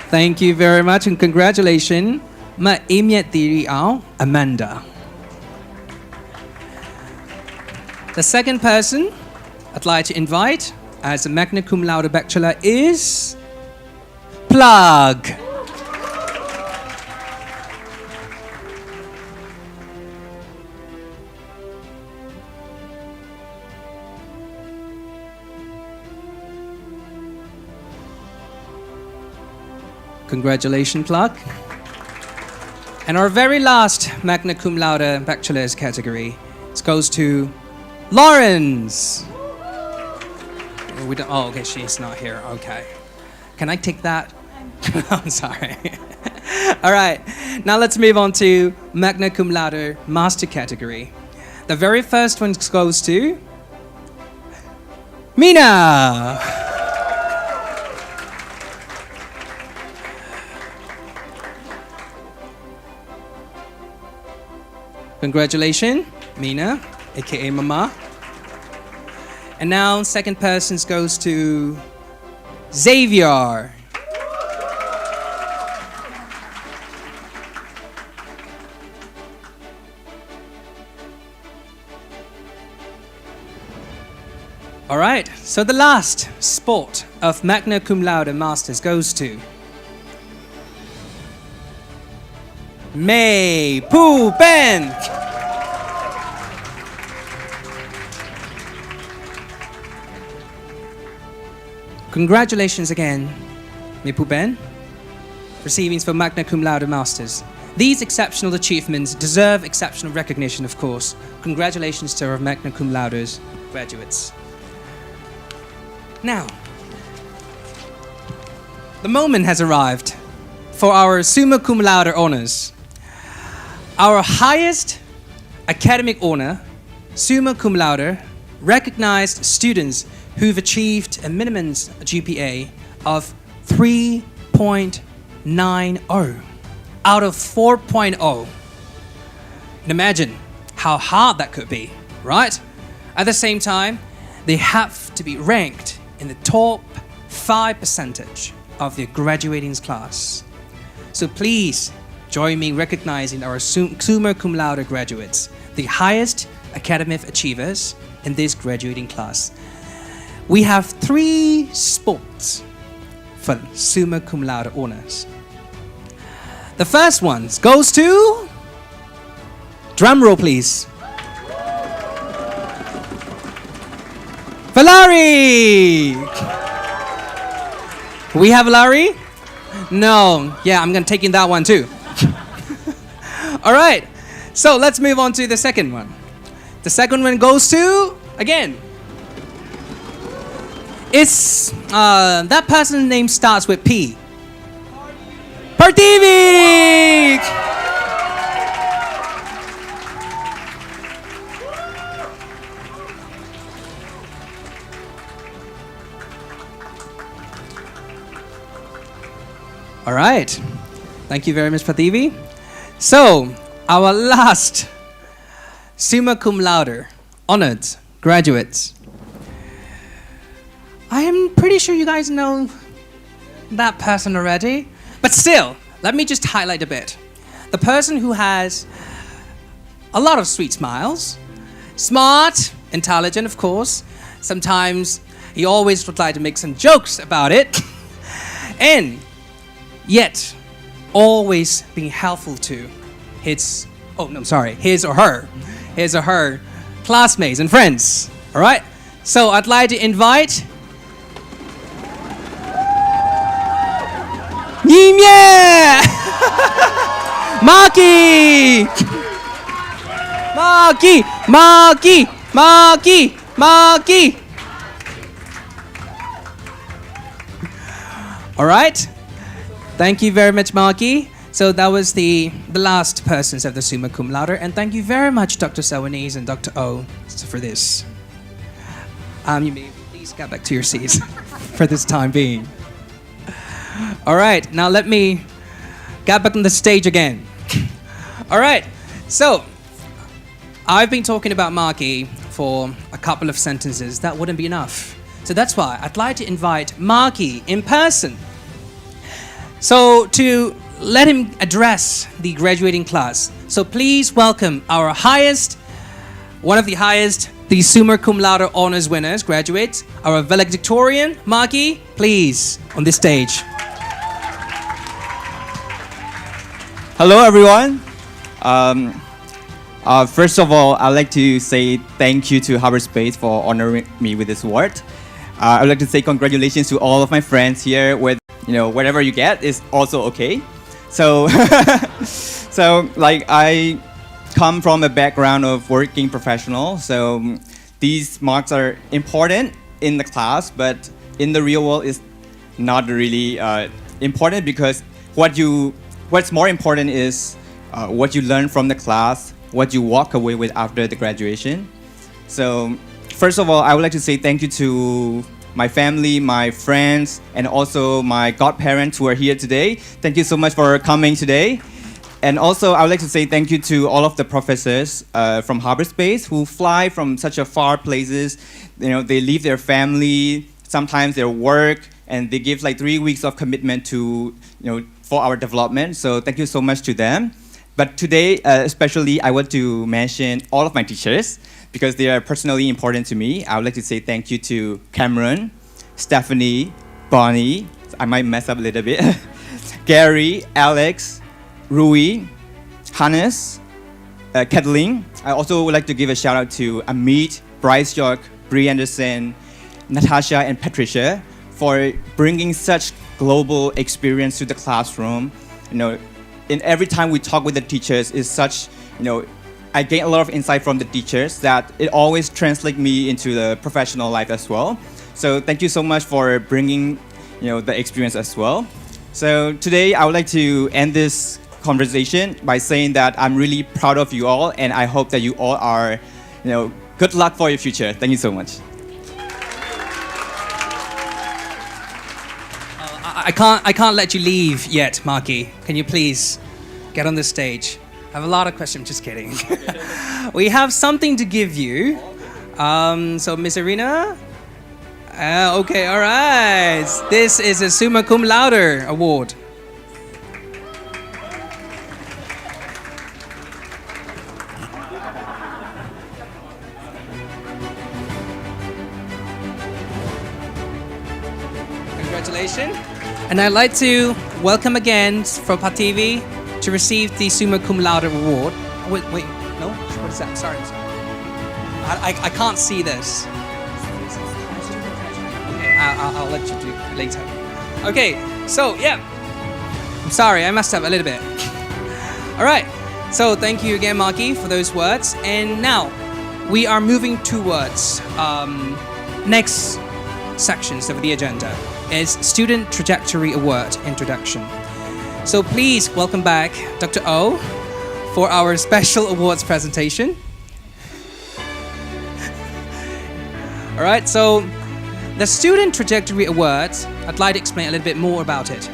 Speaker 1: Thank you very much and congratulations, Ma Emiet Thiri Ao, Amanda. The second person I'd like to invite as a magna cum laude bachelor is Plug. Congratulations, Plug. And our very last magna cum laude bachelor's category goes to Lawrence. We don't, oh, okay, she's not here. Okay. Can I take that? I'm sorry. All right. Now let's move on to magna cum laude master category. The very first one goes to Mina. Congratulations, Mina, aka Mama. And now second person goes to Xavier. All right, so the last sport of magna cum laude masters goes to May Poo Ben. Congratulations again, May Poo Ben, receiving for magna cum laude masters. These exceptional achievements deserve exceptional recognition, of course. Congratulations to our magna cum laude graduates. Now, the moment has arrived for our summa cum laude honors. Our highest academic honor, summa cum laude, recognized students who've achieved a minimum GPA of 3.90 out of 4.0. And imagine how hard that could be, right? At the same time, they have to be ranked in the top 5% of their graduating class. So please join me recognizing our summa cum laude graduates, the highest academic achievers in this graduating class. We have 3 spots for summa cum laude honors. The first one goes to, drum roll please, Valari! We have Valari? No, yeah, I'm gonna take in that one too. All right, so let's move on to the second one. The second one goes to, again, it's, that person's name starts with P. Partivik! All right. Thank you very much, Prativi. So, our last summa cum laude honored graduates. I am pretty sure you guys know that person already, but still, let me just highlight a bit. The person who has a lot of sweet smiles, smart, intelligent, of course. Sometimes he always would like to make some jokes about it, and yet always being helpful to his or her classmates and friends. All right. So I'd like to invite Nimye! Maki! Maki! Maki! Maki! Maki! All right. Thank you very much, Maki. So that was the last persons of the summa cum laude, and thank you very much, Dr. Sawanese and Dr. O, for this. You may please get back to your seats for this time being. All right, now let me get back on the stage again. All right, so I've been talking about Maki for a couple of sentences. That wouldn't be enough. So that's why I'd like to invite Maki in person. So to let him address the graduating class. So please welcome our one of the highest, the summa cum laude honors winners, graduates, our valedictorian, Maki, please, on this stage.
Speaker 7: Hello, everyone. First of all, I'd like to say thank you to Harbour.Space for honoring me with this award. I'd like to say congratulations to all of my friends here. With whatever you get is also okay. So, I come from a background of working professional. So these marks are important in the class, but in the real world is not really important, because what's more important is what you learn from the class, what you walk away with after the graduation. So first of all, I would like to say thank you to my family, my friends, and also my godparents who are here today. Thank you so much for coming today. And also, I would like to say thank you to all of the professors from Harbour.Space who fly from such a far places. They leave their family, sometimes their work, and they give like 3 weeks of commitment to, for our development. So thank you so much to them. But today, especially, I want to mention all of my teachers, because they are personally important to me. I would like to say thank you to Cameron, Stephanie, Bonnie, I might mess up a little bit, Gary, Alex, Rui, Hannes, Kathleen. I also would like to give a shout out to Amit, Bryce York, Bree Anderson, Natasha, and Patricia for bringing such global experience to the classroom. In every time we talk with the teachers is such, I gain a lot of insight from the teachers that it always translates me into the professional life as well. So thank you so much for bringing, the experience as well. So today I would like to end this conversation by saying that I'm really proud of you all, and I hope that you all are, good luck for your future. Thank you so much.
Speaker 1: I can't let you leave yet, Maki. Can you please get on the stage? I have a lot of questions, just kidding. We have something to give you. So Miss Arena? Okay, all right. This is a summa cum laude award. Congratulations. And I'd like to welcome again for Pativi to receive the summa cum laude award. Wait, no? What is that? Sorry. I can't see this. Okay, I'll let you do it later. Okay, so yeah. I'm sorry, I messed up a little bit. All right, so thank you again, Maki, for those words. And now, we are moving towards next sections of the agenda. Is Student Trajectory Award Introduction. So please welcome back Dr. O for our special awards presentation. All right, so the Student Trajectory Awards, I'd like to explain a little bit more about it.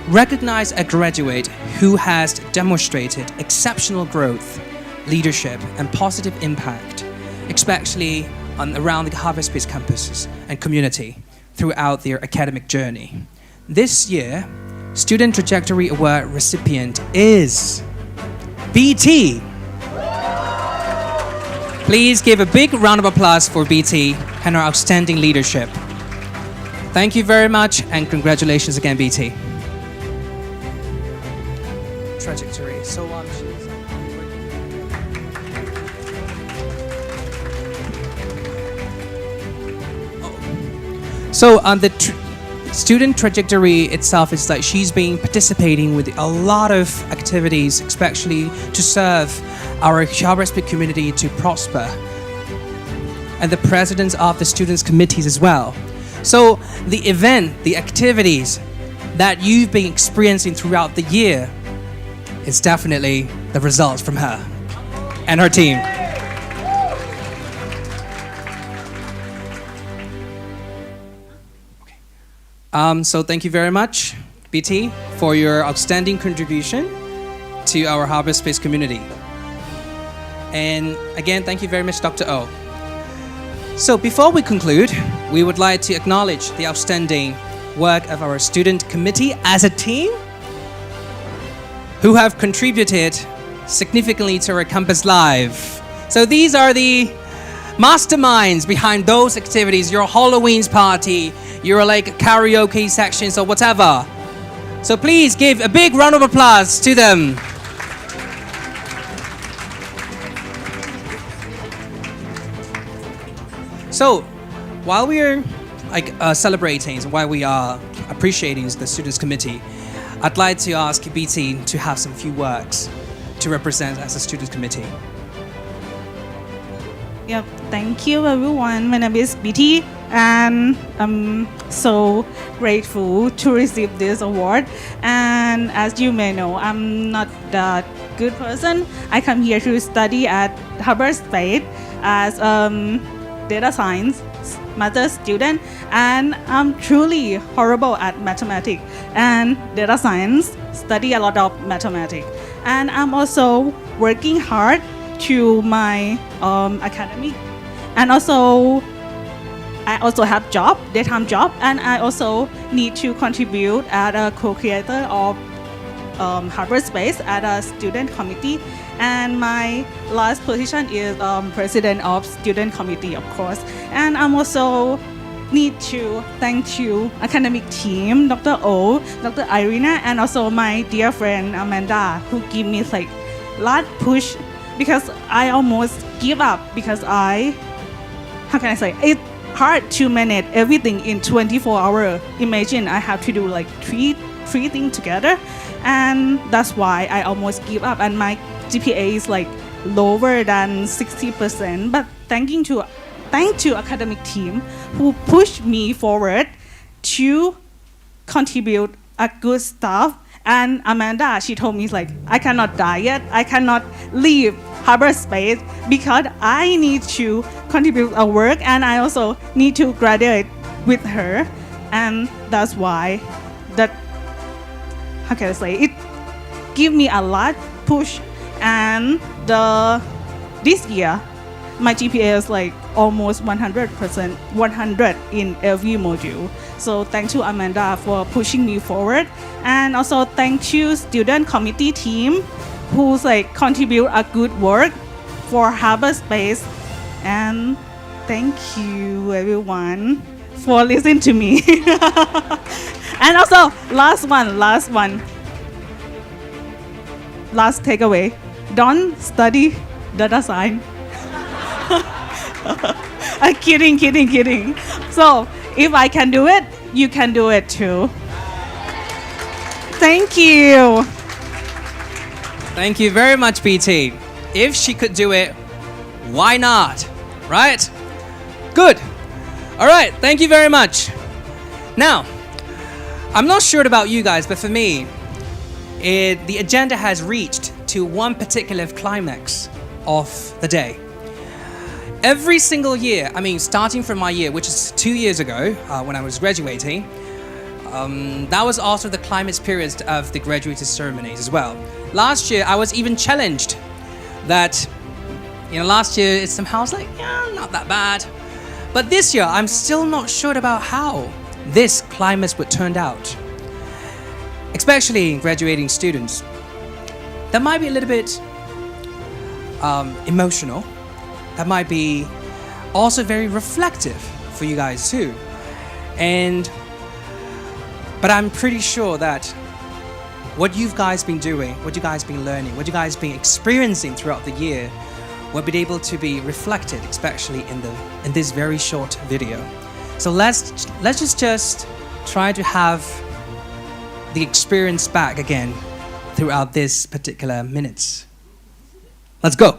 Speaker 1: recognize a graduate who has demonstrated exceptional growth, leadership, and positive impact, especially around the Harbour.Space campuses and community throughout their academic journey. This year, Student Trajectory Award recipient is BT. Please give a big round of applause for BT and her outstanding leadership. Thank you very much, and congratulations again, BT. Trajectory. So the student trajectory itself is like she's been participating with a lot of activities, especially to serve our Harbour.Space community to prosper, and the presidents of the students' committees as well. So the event, the activities that you've been experiencing throughout the year is definitely the results from her and her team. So thank you very much, BT, for your outstanding contribution to our Harbour.Space community. And again, thank you very much, Dr. O. So before we conclude, we would like to acknowledge the outstanding work of our student committee as a team who have contributed significantly to our campus life. So these are the masterminds behind those activities, your Halloween's party, your like karaoke sections or whatever. So please give a big round of applause to them. So while we're celebrating, while we are appreciating the students committee, I'd like to ask BT to have some few words to represent as a students committee.
Speaker 4: Yep, thank you everyone. My name is BT and I'm so grateful to receive this award. And as you may know, I'm not that good person. I come here to study at Harbour.Space as data science master student, and I'm truly horrible at mathematics and data science, study a lot of mathematics. And I'm also working hard to my academy, and also I also have job, daytime job, and I also need to contribute as a co-creator of Harbour.Space at a student committee, and my last position is president of student committee, of course. And I'm also need to thank you academic team, Dr. O, Dr. Irina, and also my dear friend Amanda, who give me like lot push, because I almost give up because it's hard to manage everything in 24 hours. Imagine I have to do like three things together, and that's why I almost give up, and my GPA is like lower than 60%. But thank to academic team who pushed me forward to contribute a good stuff. And Amanda, she told me like, I cannot diet, I cannot leave Harbour.Space because I need to contribute a work, and I also need to graduate with her. And that's why it give me a lot push. And this year my GPA is like almost 100%, 100 in every module. So thank you Amanda for pushing me forward, and also thank you student committee team who's like contribute a good work for Harbour.Space. And thank you everyone for listening to me. And also last takeaway, don't study data science. Kidding. So if I can do it, you can do it too. Thank you.
Speaker 1: Thank you very much, BT. If she could do it, why not? Right? Good. All right, thank you very much. Now, I'm not sure about you guys, but for me, the agenda has reached to one particular climax of the day. Every single year, starting from my year, which is 2 years ago, when I was graduating, That was also the climax period of the graduation ceremonies as well. Last year, I was even challenged that, last year somehow I was like, yeah, not that bad. But this year, I'm still not sure about how this climax would turn out. Especially graduating students. That might be a little bit emotional. That might be also very reflective for you guys too. But I'm pretty sure that what you guys been doing, what you guys been learning, what you guys been experiencing throughout the year will be able to be reflected, especially in this very short video. So let's just try to have the experience back again throughout this particular minutes. Let's go.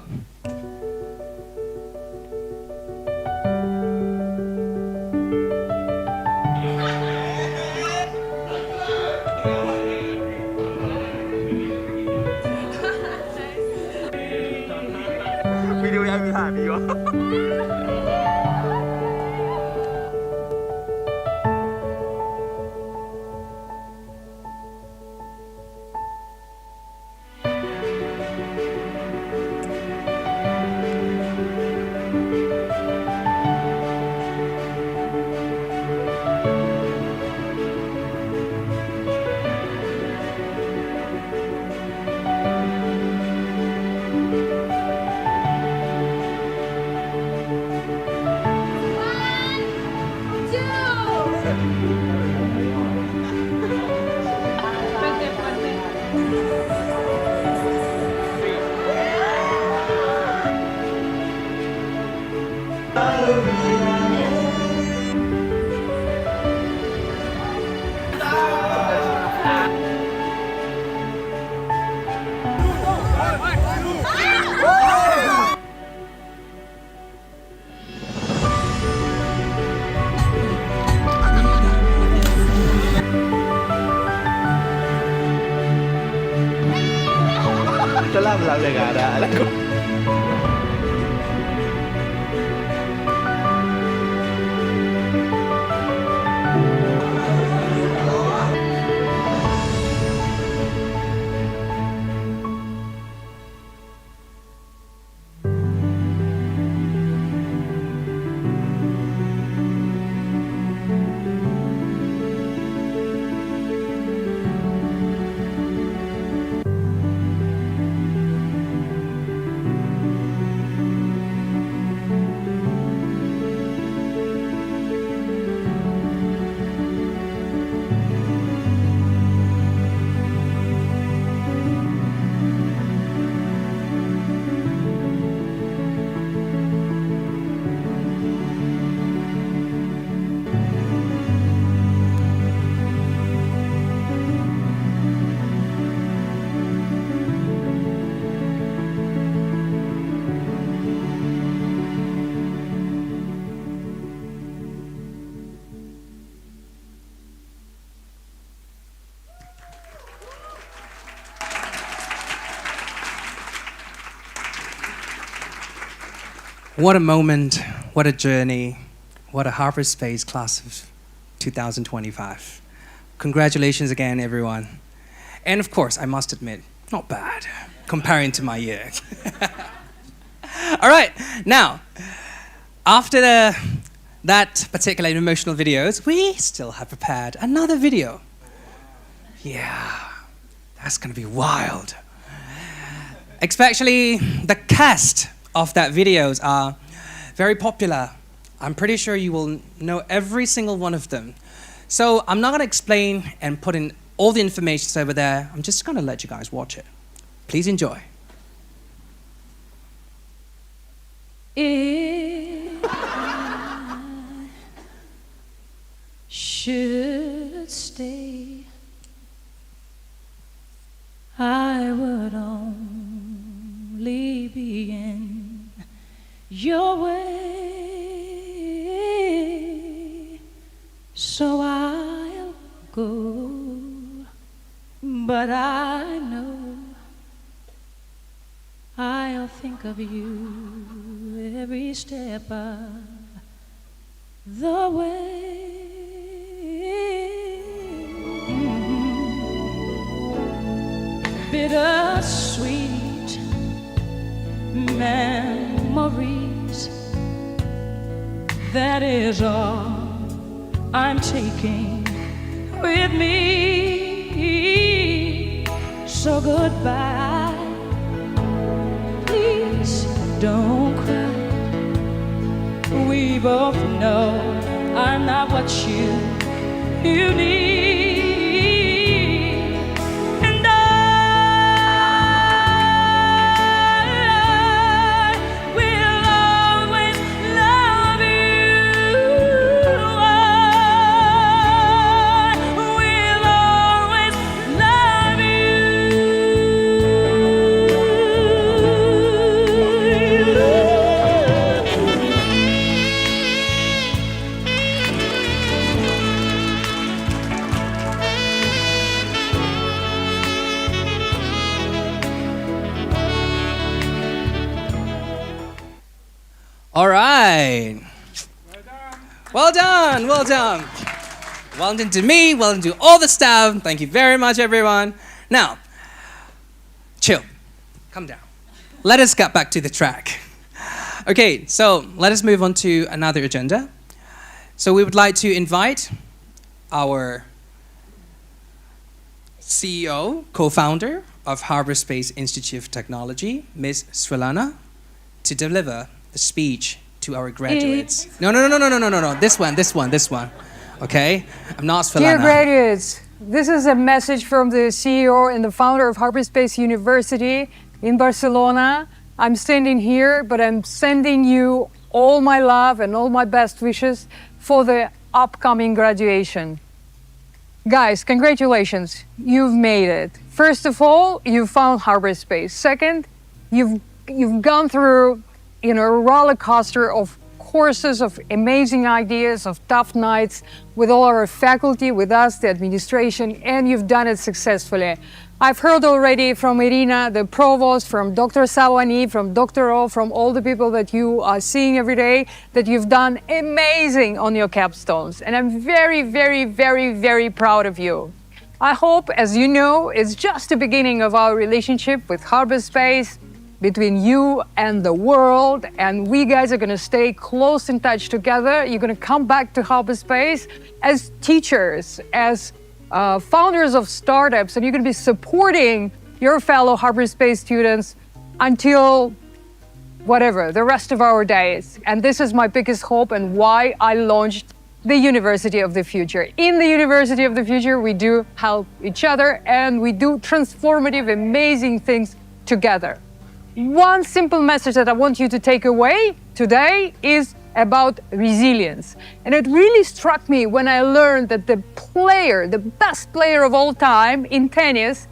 Speaker 9: Video em bị hại bị quá. Làm được gà đã.
Speaker 1: What a moment, what a journey, what a Harbour.Space class of 2025. Congratulations again, everyone. And of course, I must admit, not bad, comparing to my year. All right, now, after that particular emotional videos, we still have prepared another video. Yeah, that's gonna be wild. Especially the cast of that videos are very popular. I'm pretty sure you will know every single one of them. So I'm not gonna explain and put in all the information over there. I'm just gonna let you guys watch it. Please enjoy.
Speaker 22: If I should stay, I would only be in your way, so I'll go, but I know I'll think of you every step of the way. That is all I'm taking with me. So goodbye. Please don't cry. We both know I'm not what you need. And I will always love you. I will always love
Speaker 1: All right. Well done, well done. Well done to me, well done to all the staff. Thank you very much, everyone. Now, chill, come down. Let us get back to the track. Okay, so let us move on to another agenda. So we would like to invite our CEO, co-founder of Harbour.Space Institute of Technology, Ms. Svilana, to deliver the speech to our graduates. No. This one. Okay? I'm not Svilana.
Speaker 2: Dear graduates, this is a message from the CEO and the founder of Harbour.Space University in Barcelona. I'm standing here, but I'm sending you all my love and all my best wishes for the upcoming graduation. Guys, congratulations. You've made it. First of all, you found Harbour.Space. Second, you've gone through a roller coaster of courses, of amazing ideas, of tough nights with all our faculty, with us, the administration, and you've done it successfully. I've heard already from Irina, the provost, from Dr. Sawani, from Dr. O, from all the people that you are seeing every day, that you've done amazing on your capstones. And I'm very, very, very, very proud of you. I hope, as you know, it's just the beginning of our relationship with Harbour.Space, between you and the world, and we guys are gonna stay close in touch together. You're gonna come back to Harbour.Space as teachers, as founders of startups, and you're gonna be supporting your fellow Harbour.Space students until whatever, the rest of our days. And this is my biggest hope and why I launched the University of the Future. In the University of the Future, we do help each other and we do transformative, amazing things together. One simple message that I want you to take away today is about resilience. And it really struck me when I learned that the best player of all time in tennis,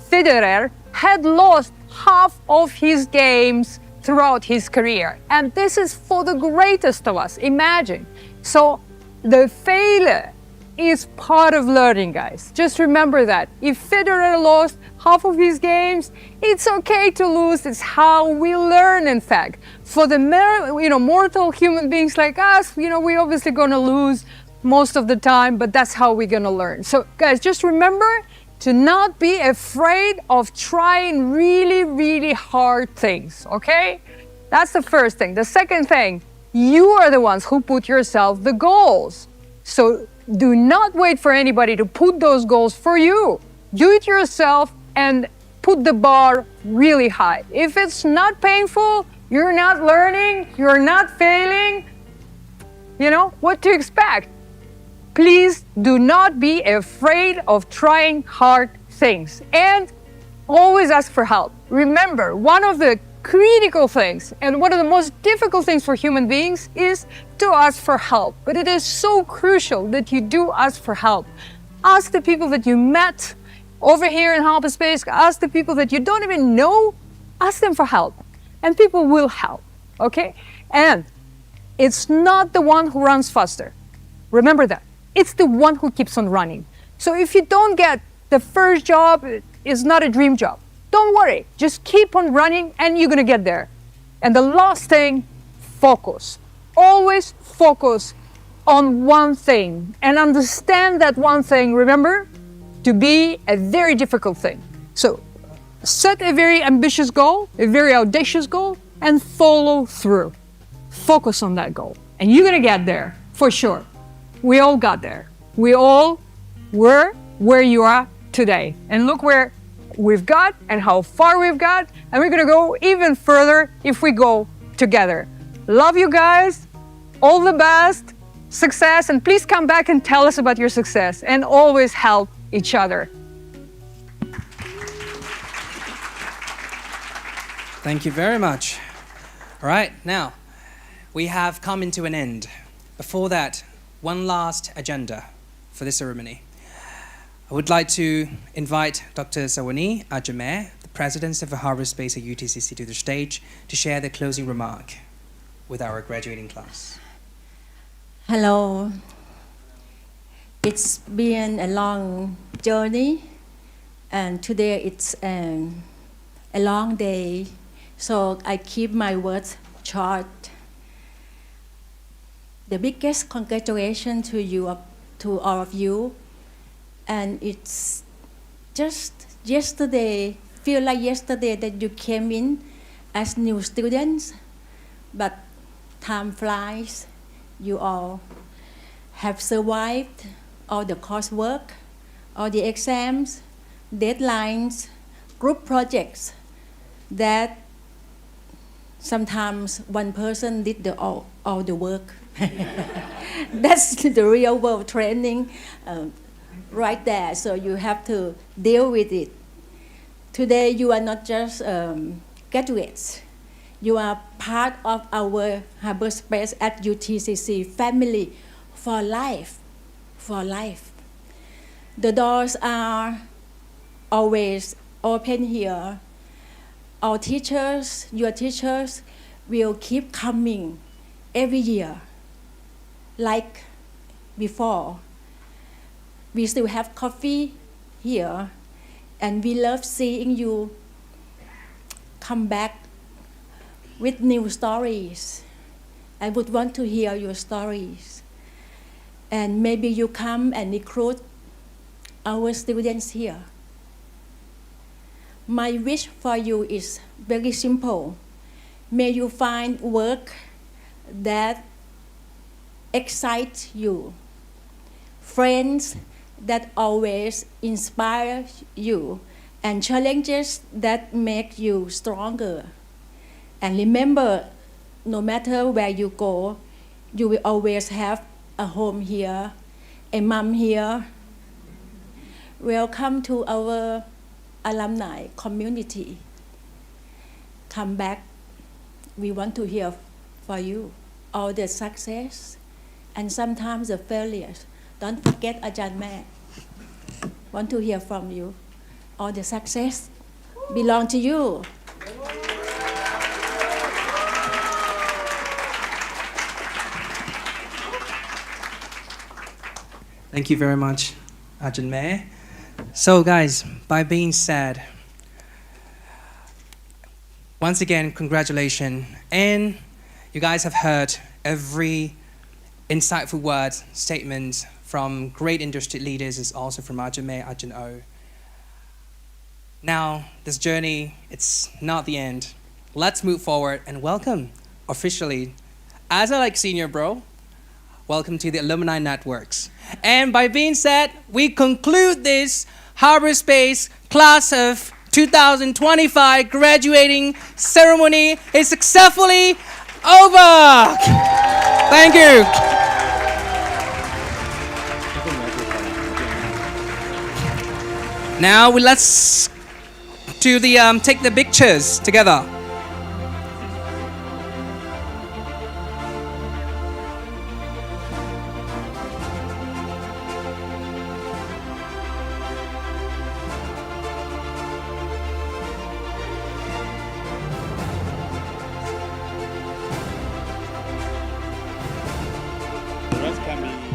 Speaker 2: Federer, had lost half of his games throughout his career. And this is for the greatest of us, imagine. So the failure is part of learning, guys. Just remember that. If Federer lost half of his games, it's okay to lose. It's how we learn, in fact. For the mortal human beings like us, we're obviously gonna lose most of the time, but that's how we're gonna learn. So guys, just remember to not be afraid of trying really, really hard things, okay? That's the first thing. The second thing, you are the ones who put yourself the goals. So do not wait for anybody to put those goals for you. Do it yourself and put the bar really high. If it's not painful, you're not learning, you're not failing, what to expect. Please do not be afraid of trying hard things and always ask for help. Remember, one of the critical things and one of the most difficult things for human beings is to ask for help. But it is so crucial that you do ask for help. Ask the people that you met over here in Harbour.Space, ask the people that you don't even know, ask them for help. And people will help, okay? And it's not the one who runs faster. Remember that. It's the one who keeps on running. So if you don't get the first job, it's not a dream job. Don't worry, just keep on running and you're gonna get there. And the last thing, focus. Always focus on one thing and understand that one thing, remember, to be a very difficult thing. So set a very ambitious goal, a very audacious goal, and follow through. Focus on that goal. And you're gonna get there, for sure. We all got there. We all were where you are today. And look where we've got and how far we've got. And we're gonna go even further if we go together. Love you guys. All the best. Success. And please come back and tell us about your success. And always help each other.
Speaker 1: Thank you very much. All right, now we have come into an end. Before that, one last agenda for this ceremony. I would like to invite Dr. Sawani Ajmer, the President of the Harbour.Space at UTCC, to the stage to share the closing remark with our graduating class.
Speaker 8: Hello. It's been a long journey, and today it's a long day, so I keep my words short. The biggest congratulations to you, to all of you, and it's just yesterday, feel like yesterday that you came in as new students, but time flies. You all have survived all the coursework, all the exams, deadlines, group projects that sometimes one person did all the work. That's the real world training right there. So you have to deal with it. Today you are not just graduates. You are part of our Harbour.Space at UTCC family for life. For life. The doors are always open here. Our teachers, your teachers, will keep coming every year. Like before, we still have coffee here, and we love seeing you come back with new stories. I would want to hear your stories. And maybe you come and recruit our students here. My wish for you is very simple. May you find work that excites you, friends that always inspire you, and challenges that make you stronger. And remember, no matter where you go, you will always have a home here, a mom here. Welcome to our alumni community. Come back. We want to hear for you all the success and sometimes the failures. Don't forget Ajahn Mae. Want to hear from you. All the success belong to you.
Speaker 1: Thank you very much, Ajahn Mae. So guys, by being said, once again, congratulations. And you guys have heard every insightful word, statement from great industry leaders, is also from Ajahn Mae, Ajahn O. Now, this journey, it's not the end. Let's move forward and welcome officially, as a senior bro, welcome to the Alumni Networks. And by being said, we conclude this Harbour.Space class of 2025 graduating ceremony is successfully over. Thank you. Now let's do the take the pictures together.
Speaker 9: The rest can be